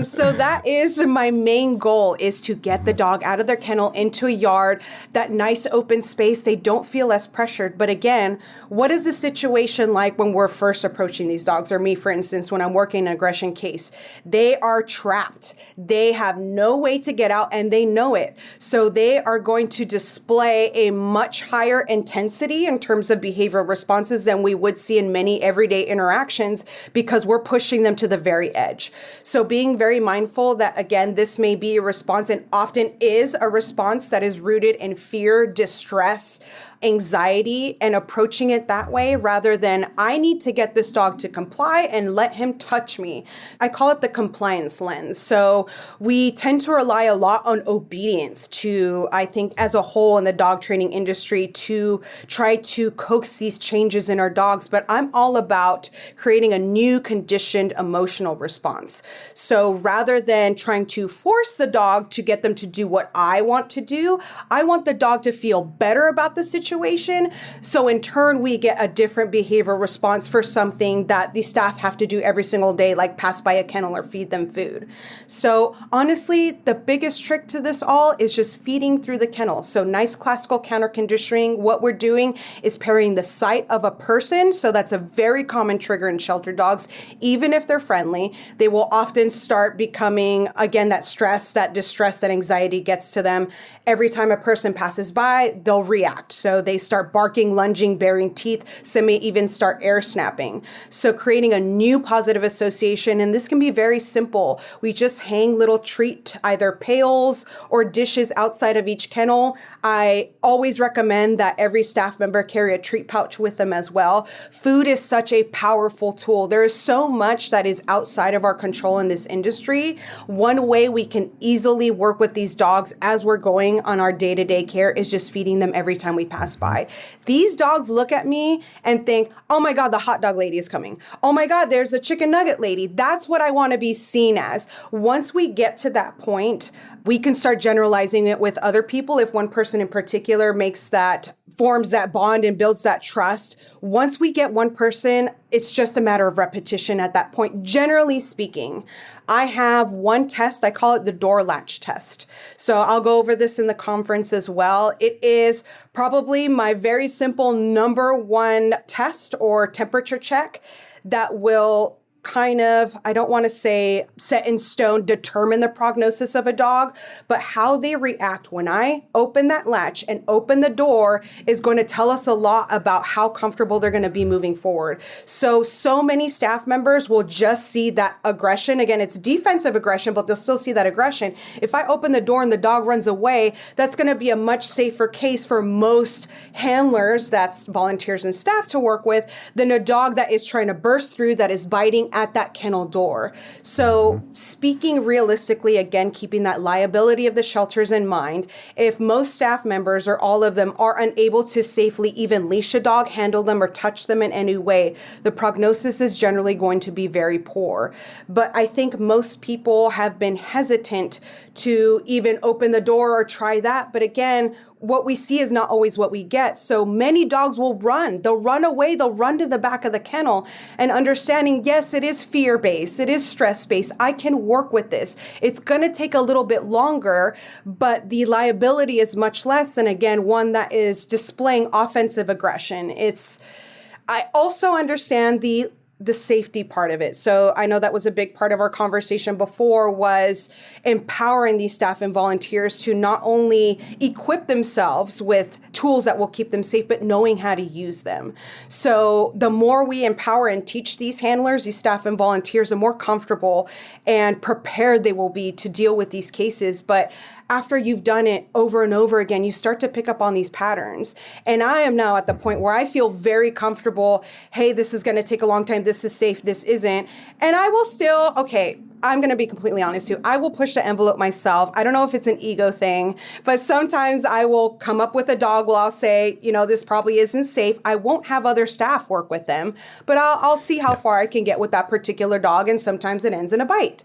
So that is my main goal: is to get the dog out of their kennel into a yard, that nice open space. They don't feel as pressured. But again, what is the situation like when we're first approaching these dogs? Or me, for instance, when I'm working an aggression case, they are trapped. They have no way to get out, and they know it. So they are going to display a much higher intensity in terms of behavioral responses than we would see in many everyday interactions, because we're pushing them to the very edge. So being very mindful that, again, this may be a response, and often is a response, that is rooted in fear, distress, anxiety, and approaching it that way rather than I need to get this dog to comply and let him touch me. I call it the compliance lens. So we tend to rely a lot on obedience to, I think, as a whole in the dog training industry, to try to coax these changes in our dogs. But I'm all about creating a new conditioned emotional response. So rather than trying to force the dog to get them to do what I want to do, I want the dog to feel better about the situation. So in turn, we get a different behavioral response for something that the staff have to do every single day, like pass by a kennel or feed them food. So honestly, the biggest trick to this all is just feeding through the kennel. So nice classical counter conditioning. What we're doing is pairing the sight of a person. So that's a very common trigger in shelter dogs. Even if they're friendly, they will often start becoming, again, that stress, that distress, that anxiety gets to them. Every time a person passes by, they'll react. So they start barking, lunging, baring teeth. Some may even start air snapping. So creating a new positive association, and this can be very simple. We just hang little treat, either pails or dishes outside of each kennel. I always recommend that every staff member carry a treat pouch with them as well. Food is such a powerful tool. There is so much that is outside of our control in this industry. One way we can easily work with these dogs as we're going on our day-to-day care is just feeding them every time we pass by. These dogs look at me and think, oh my God, the hot dog lady is coming. Oh my God, there's the chicken nugget lady. That's what I want to be seen as. Once we get to that point, we can start generalizing it with other people. If one person in particular forms that bond and builds that trust, once we get one person, it's just a matter of repetition at that point. Generally speaking, I have one test. I call it the door latch test. So I'll go over this in the conference as well. It is probably my very simple number one test or temperature check that will kind of, I don't want to say set in stone, determine the prognosis of a dog, but how they react when I open that latch and open the door is going to tell us a lot about how comfortable they're going to be moving forward. So many staff members will just see that aggression. Again, it's defensive aggression, but they'll still see that aggression. If I open the door and the dog runs away, that's going to be a much safer case for most handlers, that's volunteers and staff, to work with than a dog that is trying to burst through, that is biting at that kennel door. So speaking realistically, again, keeping that liability of the shelters in mind, if most staff members or all of them are unable to safely even leash a dog, handle them, or touch them in any way, the prognosis is generally going to be very poor. But I think most people have been hesitant to even open the door or try that. But again, what we see is not always what we get. So many dogs will run. They'll run away. They'll run to the back of the kennel, and understanding, yes, it is fear-based. It is stress-based. I can work with this. It's going to take a little bit longer, but the liability is much less than, again, one that is displaying offensive aggression. I also understand the the safety part of it. So I know that was a big part of our conversation before, was empowering these staff and volunteers to not only equip themselves with tools that will keep them safe, but knowing how to use them. So the more we empower and teach these handlers, these staff and volunteers, the more comfortable and prepared they will be to deal with these cases. But after you've done it over and over again, you start to pick up on these patterns. And I am now at the point where I feel very comfortable. Hey, this is going to take a long time. This is safe. This isn't. And I will still, okay, I'm going to be completely honest too. I will push the envelope myself. I don't know if it's an ego thing, but sometimes I will come up with a dog where I'll say, this probably isn't safe. I won't have other staff work with them, but I'll see how far I can get with that particular dog. And sometimes it ends in a bite.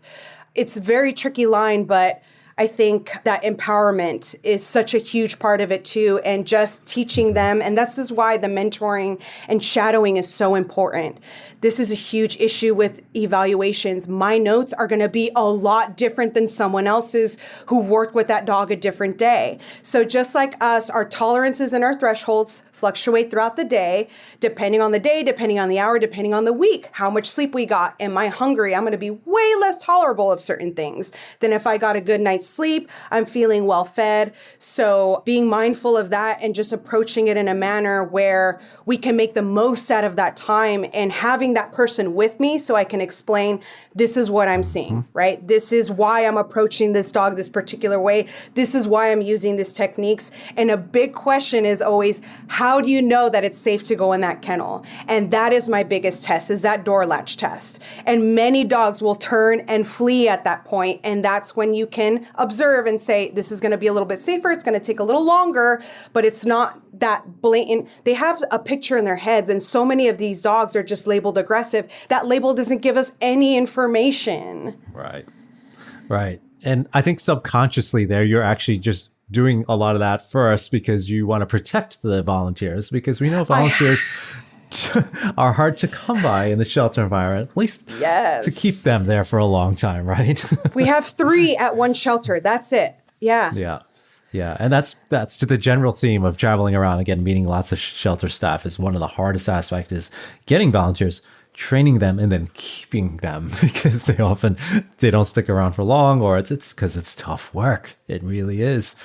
It's a very tricky line, but I think that empowerment is such a huge part of it too, and just teaching them. And this is why the mentoring and shadowing is so important. This is a huge issue with evaluations. My notes are going to be a lot different than someone else's who worked with that dog a different day. So just like us, our tolerances and our thresholds fluctuate throughout the day, depending on the day, depending on the hour, depending on the week, how much sleep we got. Am I hungry? I'm going to be way less tolerable of certain things than if I got a good night's sleep. I'm feeling well fed. So being mindful of that and just approaching it in a manner where we can make the most out of that time, and having that person with me so I can explain, this is what I'm seeing, right? This is why I'm approaching this dog this particular way. This is why I'm using these techniques. And a big question is always, how do you know that it's safe to go in that kennel? And that is my biggest test, is that door latch test. And many dogs will turn and flee at that point. And that's when you can observe and say, this is going to be a little bit safer. It's going to take a little longer, but it's not that blatant. They have a picture in their heads, and so many of these dogs are just labeled aggressive. That label doesn't give us any information. Right. And I think subconsciously there, you're actually just doing a lot of that first because you want to protect the volunteers, because we know volunteers are hard to come by in the shelter environment, at least to keep them there for a long time, right? We have 3 at one shelter. That's it. Yeah. Yeah. And that's to the general theme of traveling around, again, meeting lots of shelter staff is one of the hardest aspects, is getting volunteers, training them, and then keeping them, because they don't stick around for long, or it's because it's tough work. It really is.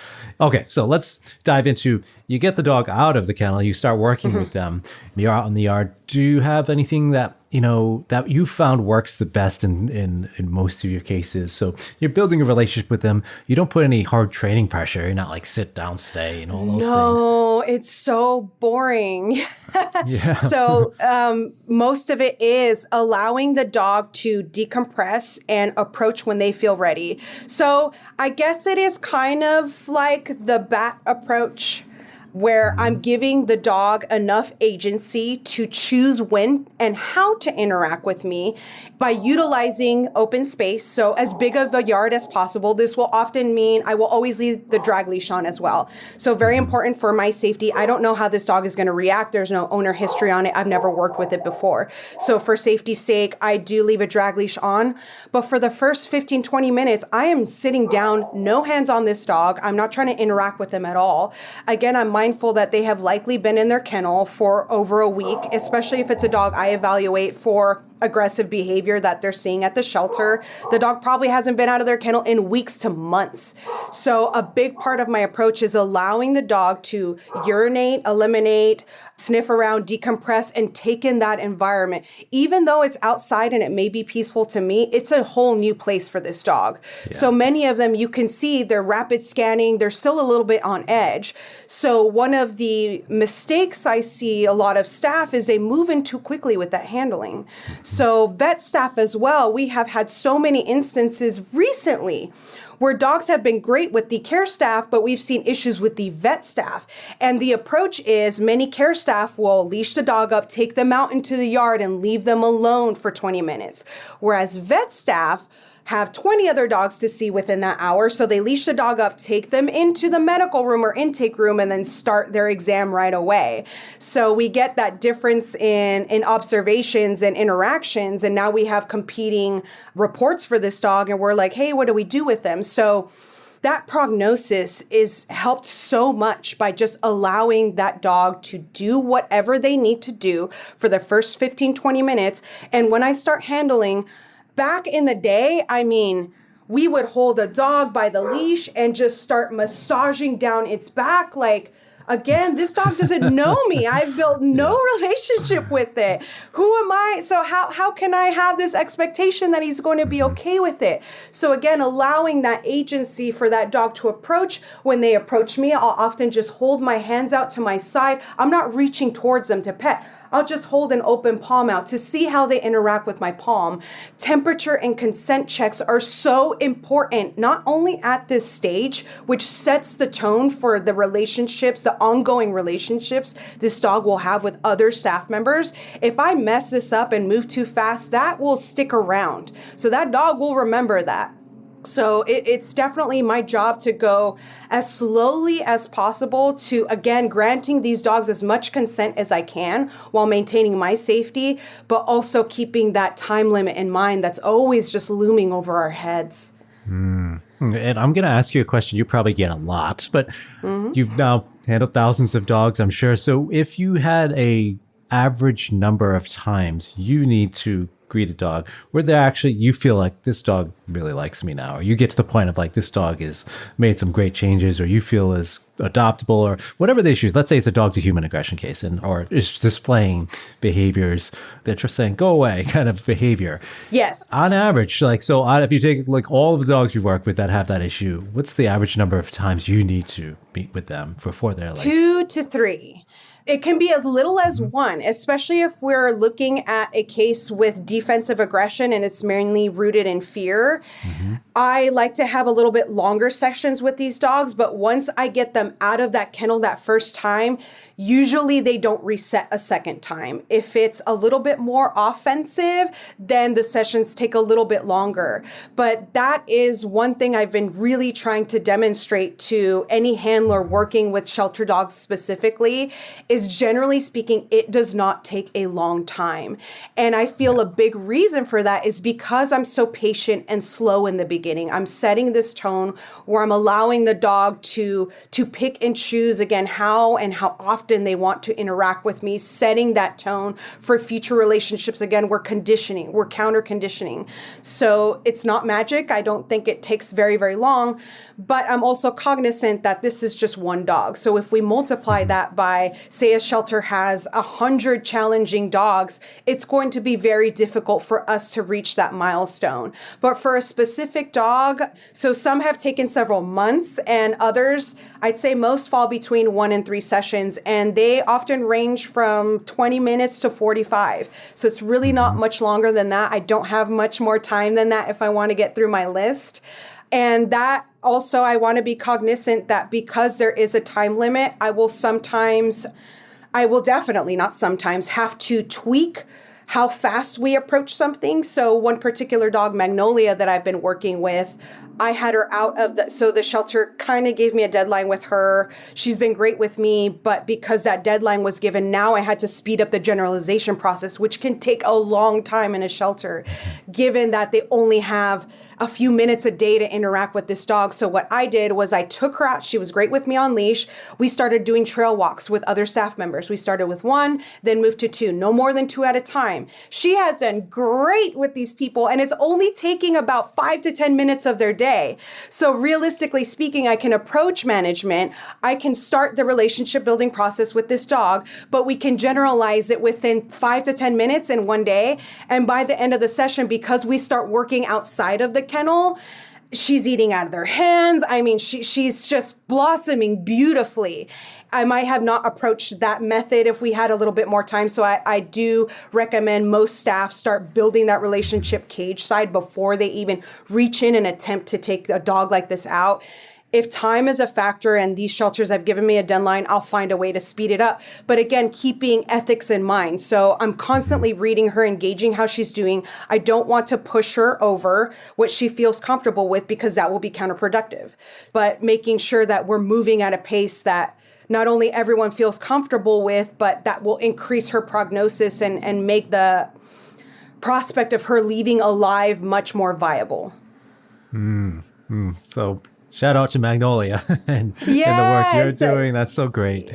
Okay, so let's dive into, you get the dog out of the kennel, you start working with them, you're out in the yard. Do you have anything that that you found works the best in most of your cases? So you're building a relationship with them. You don't put any hard training pressure. You're not like sit down, stay, and all those things. No, it's so boring. Yeah. So most of it is allowing the dog to decompress and approach when they feel ready. So I guess it is kind of like the bat approach, where I'm giving the dog enough agency to choose when and how to interact with me by utilizing open space. So as big of a yard as possible. This will often mean I will always leave the drag leash on as well. So very important for my safety. I don't know how this dog is going to react. There's no owner history on it. I've never worked with it before. So for safety's sake, I do leave a drag leash on. But for the first 15, 20 minutes, I am sitting down, no hands on this dog. I'm not trying to interact with them at all. Again, I'm mindful that they have likely been in their kennel for over a week, especially if it's a dog I evaluate for aggressive behavior that they're seeing at the shelter. The dog probably hasn't been out of their kennel in weeks to months. So a big part of my approach is allowing the dog to urinate, eliminate, sniff around, decompress, and take in that environment. Even though it's outside and it may be peaceful to me, it's a whole new place for this dog. Yeah. So many of them, you can see they're rapid scanning. They're still a little bit on edge. So one of the mistakes I see a lot of staff is they move in too quickly with that handling. So vet staff as well, we have had so many instances recently where dogs have been great with the care staff, but we've seen issues with the vet staff. And the approach is many care staff will leash the dog up, take them out into the yard, and leave them alone for 20 minutes. Whereas vet staff have 20 other dogs to see within that hour. So they leash the dog up, take them into the medical room or intake room, and then start their exam right away. So we get that difference in observations and interactions. And now we have competing reports for this dog. And we're like, hey, what do we do with them? So that prognosis is helped so much by just allowing that dog to do whatever they need to do for the first 15, 20 minutes. And when I start handling, back in the day, I mean, we would hold a dog by the leash and just start massaging down its back. Like, again, this dog doesn't know me. I've built no relationship with it. Who am I? So how can I have this expectation that he's going to be okay with it? So again, allowing that agency for that dog to approach. When they approach me, I'll often just hold my hands out to my side. I'm not reaching towards them to pet. I'll just hold an open palm out to see how they interact with my palm. Temperature and consent checks are so important, not only at this stage, which sets the tone for the relationships, the ongoing relationships this dog will have with other staff members. If I mess this up and move too fast, that will stick around. So that dog will remember that. So it's definitely my job to go as slowly as possible to, again, granting these dogs as much consent as I can while maintaining my safety, but also keeping that time limit in mind that's always just looming over our heads. And I'm going to ask you a question you probably get a lot, but you've now handled thousands of dogs, I'm sure. So if you had a average number of times you need to greet a dog where they actually, you feel like this dog really likes me now, or you get to the point of like, this dog has made some great changes, or you feel is adoptable, or whatever the issue is. Let's say it's a dog to human aggression case, and or is displaying behaviors that are saying go away kind of behavior. Yes. On average, like, so if you take like all of the dogs you work with that have that issue, what's the average number of times you need to meet with them before they're like 2 to 3? It can be as little as 1, especially if we're looking at a case with defensive aggression and it's mainly rooted in fear. I like to have a little bit longer sessions with these dogs, but once I get them out of that kennel that first time, usually they don't reset a second time. If it's a little bit more offensive, then the sessions take a little bit longer. But that is one thing I've been really trying to demonstrate to any handler working with shelter dogs specifically, is generally speaking, it does not take a long time. And I feel a big reason for that is because I'm so patient and slow in the beginning. I'm setting this tone where I'm allowing the dog to pick and choose, again, how and how often they want to interact with me, setting that tone for future relationships. Again, we're conditioning, we're counter conditioning. So it's not magic. I don't think it takes very, very long, but I'm also cognizant that this is just one dog. So if we multiply that by, say, a shelter has 100 challenging dogs, it's going to be very difficult for us to reach that milestone. But for a specific dog, so some have taken several months and others, I'd say most fall between 1 and 3 sessions, and they often range from 20 minutes to 45. So it's really not much longer than that. I don't have much more time than that if I want to get through my list. And that also, I want to be cognizant that because there is a time limit, I will definitely, not sometimes, have to tweak how fast we approach something. So one particular dog, Magnolia, that I've been working with, I had her out of the shelter kind of gave me a deadline with her. She's been great with me, but because that deadline was given, now I had to speed up the generalization process, which can take a long time in a shelter, given that they only have a few minutes a day to interact with this dog. So what I did was I took her out. She was great with me on leash. We started doing trail walks with other staff members. We started with 1, then moved to 2, no more than 2 at a time. She has done great with these people, and it's only taking about 5 to 10 minutes of their day. So realistically speaking, I can approach management. I can start the relationship building process with this dog, but we can generalize it within 5 to 10 minutes in one day. And by the end of the session, because we start working outside of the kennel, she's eating out of their hands. I mean, she's just blossoming beautifully. I might have not approached that method if we had a little bit more time. So I do recommend most staff start building that relationship cage side before they even reach in and attempt to take a dog like this out. If time is a factor and these shelters have given me a deadline, I'll find a way to speed it up. But again, keeping ethics in mind. So I'm constantly reading her, engaging how she's doing. I don't want to push her over what she feels comfortable with because that will be counterproductive. But making sure that we're moving at a pace that not only everyone feels comfortable with, but that will increase her prognosis and make the prospect of her leaving alive much more viable. So Shout out to Magnolia and the work you're doing. That's so great.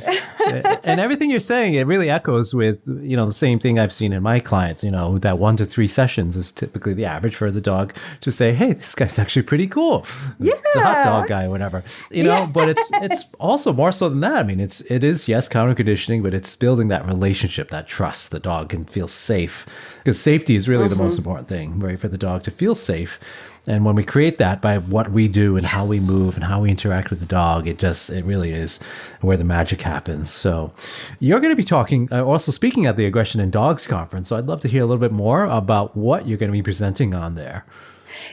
And everything you're saying, it really echoes with, the same thing I've seen in my clients, that 1 to 3 sessions is typically the average for the dog to say, hey, this guy's actually pretty cool. This the hot dog guy, whatever, but it's also more so than that. I mean, it is, yes, counter conditioning, but it's building that relationship, that trust. The dog can feel safe, because safety is really the most important thing, right? For the dog to feel safe. And when we create that by what we do and how we move and how we interact with the dog, it really is where the magic happens. So you're going to be talking, also speaking at the Aggression in Dogs conference. So I'd love to hear a little bit more about what you're going to be presenting on there.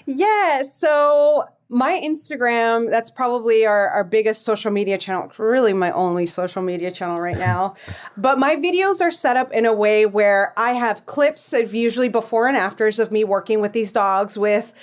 Yeah. So my Instagram, that's probably our biggest social media channel, really my only social media channel right now. But my videos are set up in a way where I have clips of usually before and afters of me working with these dogs with,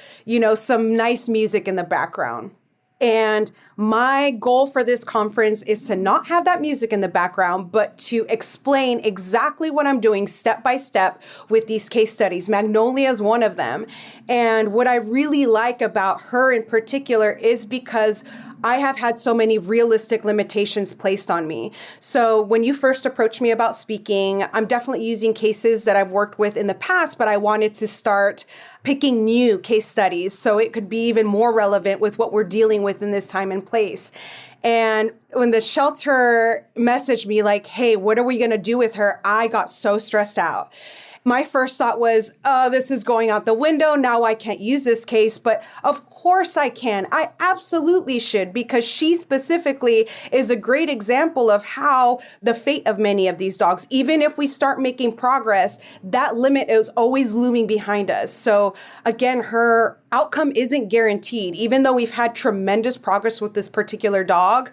some nice music in the background. And my goal for this conference is to not have that music in the background, but to explain exactly what I'm doing step by step with these case studies. Magnolia is one of them. And what I really like about her in particular is because I have had so many realistic limitations placed on me. So when you first approached me about speaking, I'm definitely using cases that I've worked with in the past, but I wanted to start picking new case studies so it could be even more relevant with what we're dealing with in this time and place. And when the shelter messaged me like, hey, what are we going to do with her? I got so stressed out. My first thought was, oh, this is going out the window. Now I can't use this case. But of course I can. I absolutely should, because she specifically is a great example of how the fate of many of these dogs, even if we start making progress, that limit is always looming behind us. So again, her outcome isn't guaranteed. Even though we've had tremendous progress with this particular dog,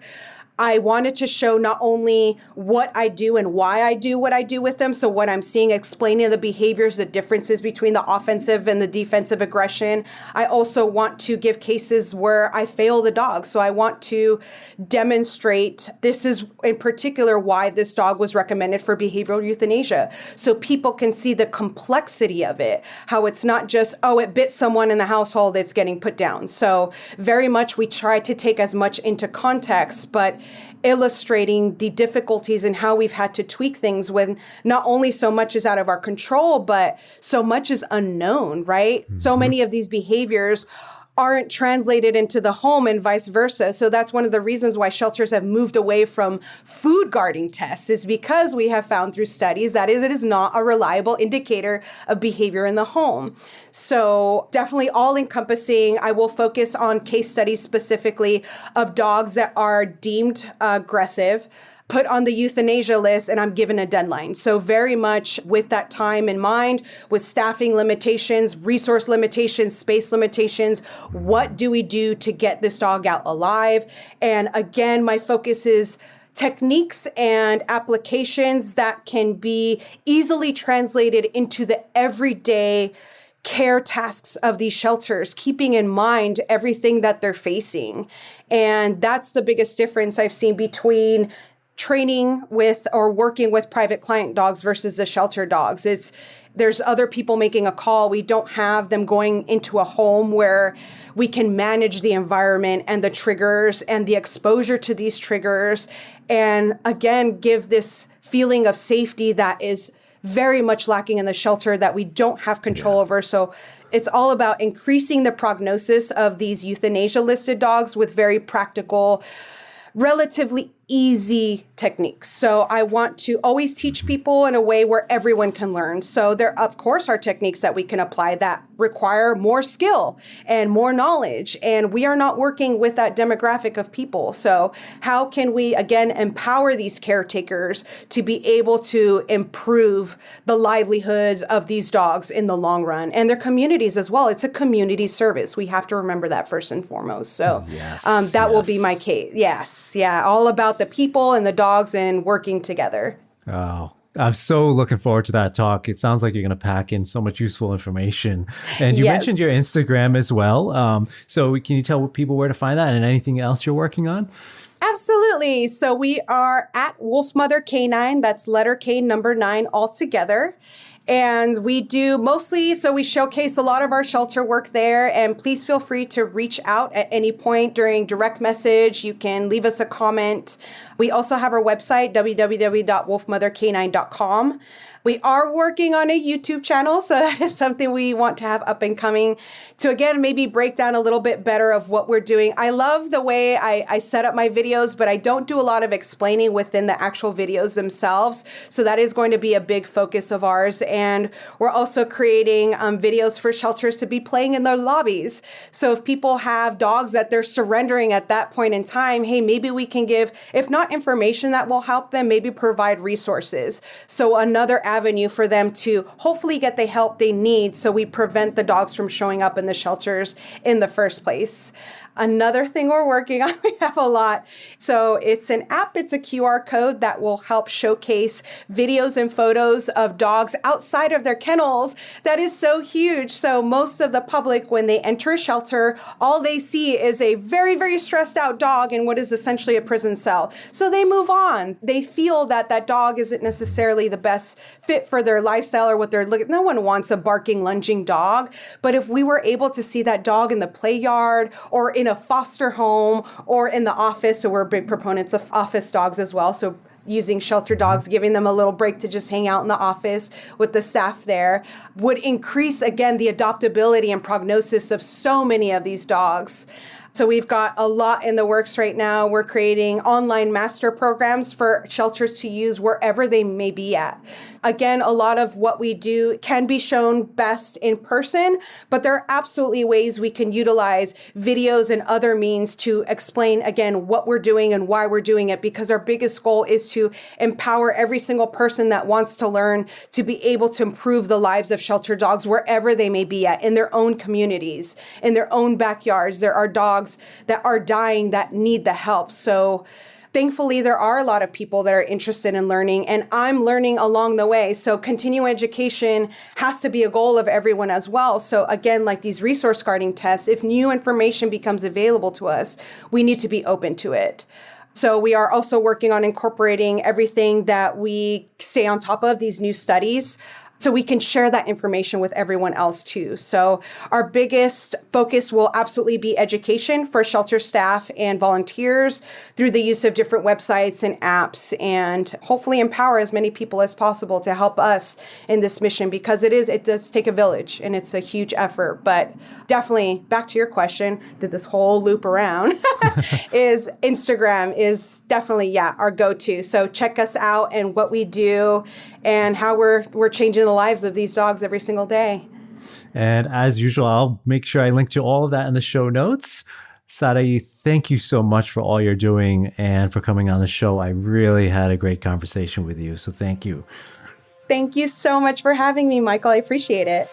I wanted to show not only what I do and why I do what I do with them. So what I'm seeing, explaining the behaviors, the differences between the offensive and the defensive aggression. I also want to give cases where I fail the dog. So I want to demonstrate this is in particular why this dog was recommended for behavioral euthanasia. So people can see the complexity of it, how it's not just, oh, it bit someone in the household, it's getting put down. So very much we try to take as much into context, but illustrating the difficulties and how we've had to tweak things when not only so much is out of our control, but so much is unknown, right? Mm-hmm. So many of these behaviors aren't translated into the home and vice versa. So that's one of the reasons why shelters have moved away from food guarding tests, is because we have found through studies that it is not a reliable indicator of behavior in the home. So definitely all encompassing. I will focus on case studies specifically of dogs that are deemed aggressive, put on the euthanasia list, and I'm given a deadline. So very much with that time in mind, with staffing limitations, resource limitations, space limitations, what do we do to get this dog out alive? And again, my focus is techniques and applications that can be easily translated into the everyday care tasks of these shelters, keeping in mind everything that they're facing. And that's the biggest difference I've seen between training with or working with private client dogs versus the shelter dogs. There's other people making a call. We don't have them going into a home where we can manage the environment and the triggers and the exposure to these triggers. And again, give this feeling of safety that is very much lacking in the shelter that we don't have control over. So it's all about increasing the prognosis of these euthanasia listed dogs with very practical, relatively easy techniques. So I want to always teach people in a way where everyone can learn. So there, of course, are techniques that we can apply that require more skill and more knowledge. And we are not working with that demographic of people. So how can we, again, empower these caretakers to be able to improve the livelihoods of these dogs in the long run and their communities as well? It's a community service. We have to remember that first and foremost. So that will be my case. Yes. Yeah. All about the people and the dogs and working together. Oh, I'm so looking forward to that talk. It sounds like you're going to pack in so much useful information. And you mentioned your Instagram as well. So can you tell people where to find that and anything else you're working on? Absolutely. So we are at Wolfmother K9. That's letter K number 9 all together. And we do mostly, so we showcase a lot of our shelter work there. And please feel free to reach out at any point during direct message. You can leave us a comment. We also have our website, www.wolfmothercanine.com. We are working on a YouTube channel, so that is something we want to have up and coming to, again, maybe break down a little bit better of what we're doing. I love the way I set up my videos, but I don't do a lot of explaining within the actual videos themselves. So that is going to be a big focus of ours. And we're also creating videos for shelters to be playing in their lobbies. So if people have dogs that they're surrendering at that point in time, hey, maybe we can give, if not information that will help them, maybe provide resources. So another avenue for them to hopefully get the help they need so we prevent the dogs from showing up in the shelters in the first place. Another thing we're working on, we have a lot. So it's an app, it's a QR code that will help showcase videos and photos of dogs outside of their kennels. That is so huge. So most of the public, when they enter a shelter, all they see is a very, very stressed out dog in what is essentially a prison cell. So they move on. They feel that that dog isn't necessarily the best fit for their lifestyle or what they're looking. No one wants a barking, lunging dog. But if we were able to see that dog in the play yard or in a foster home or in the office, so we're big proponents of office dogs as well. So using shelter dogs, giving them a little break to just hang out in the office with the staff there would increase, again, the adoptability and prognosis of so many of these dogs. So we've got a lot in the works right now. We're creating online master programs for shelters to use wherever they may be at. Again, a lot of what we do can be shown best in person, but there are absolutely ways we can utilize videos and other means to explain, again, what we're doing and why we're doing it, because our biggest goal is to empower every single person that wants to learn to be able to improve the lives of shelter dogs wherever they may be at, in their own communities, in their own backyards. There are dogs that are dying that need the help. So thankfully, there are a lot of people that are interested in learning, and I'm learning along the way. So continuing education has to be a goal of everyone as well. So again, like these resource guarding tests, if new information becomes available to us, we need to be open to it. So we are also working on incorporating everything that we stay on top of, these new studies, so we can share that information with everyone else too. So our biggest focus will absolutely be education for shelter staff and volunteers through the use of different websites and apps, and hopefully empower as many people as possible to help us in this mission, because it does take a village and it's a huge effort. But definitely, back to your question, did this whole loop around, is Instagram is definitely, our go-to. So check us out and what we do and how we're changing the lives of these dogs every single day. And as usual, I'll make sure I link to all of that in the show notes. Saharai, thank you so much for all you're doing and for coming on the show. I really had a great conversation with you, so thank you. Thank you so much for having me, Michael. I appreciate it.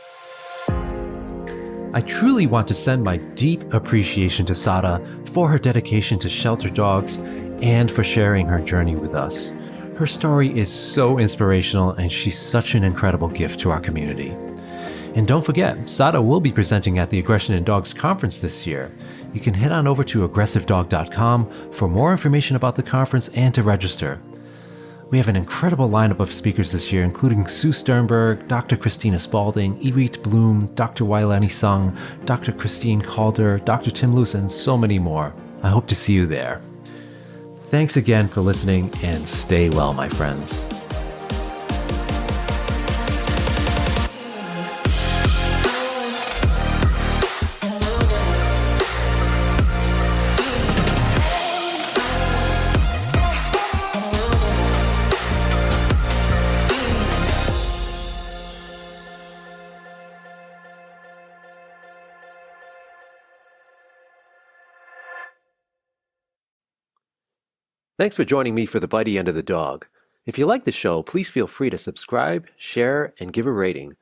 I truly want to send my deep appreciation to Sada for her dedication to shelter dogs and for sharing her journey with us. Her story is so inspirational, and she's such an incredible gift to our community. And don't forget, Sada will be presenting at the Aggression in Dogs conference this year. You can head on over to aggressivedog.com for more information about the conference and to register. We have an incredible lineup of speakers this year, including Sue Sternberg, Dr. Christina Spalding, Irit Bloom, Dr. Wailani Sung, Dr. Christine Calder, Dr. Tim Luce, and so many more. I hope to see you there. Thanks again for listening, and stay well, my friends. Thanks for joining me for the Bitey End of the Dog. If you like the show, please feel free to subscribe, share, and give a rating.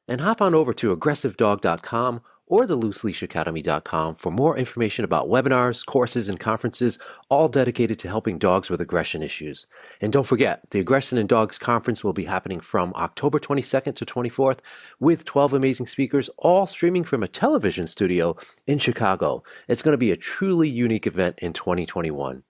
And hop on over to aggressivedog.com or the looseleashacademy.com for more information about webinars, courses, and conferences, all dedicated to helping dogs with aggression issues. And don't forget, the Aggression in Dogs conference will be happening from October 22nd to 24th with 12 amazing speakers, all streaming from a television studio in Chicago. It's going to be a truly unique event in 2021.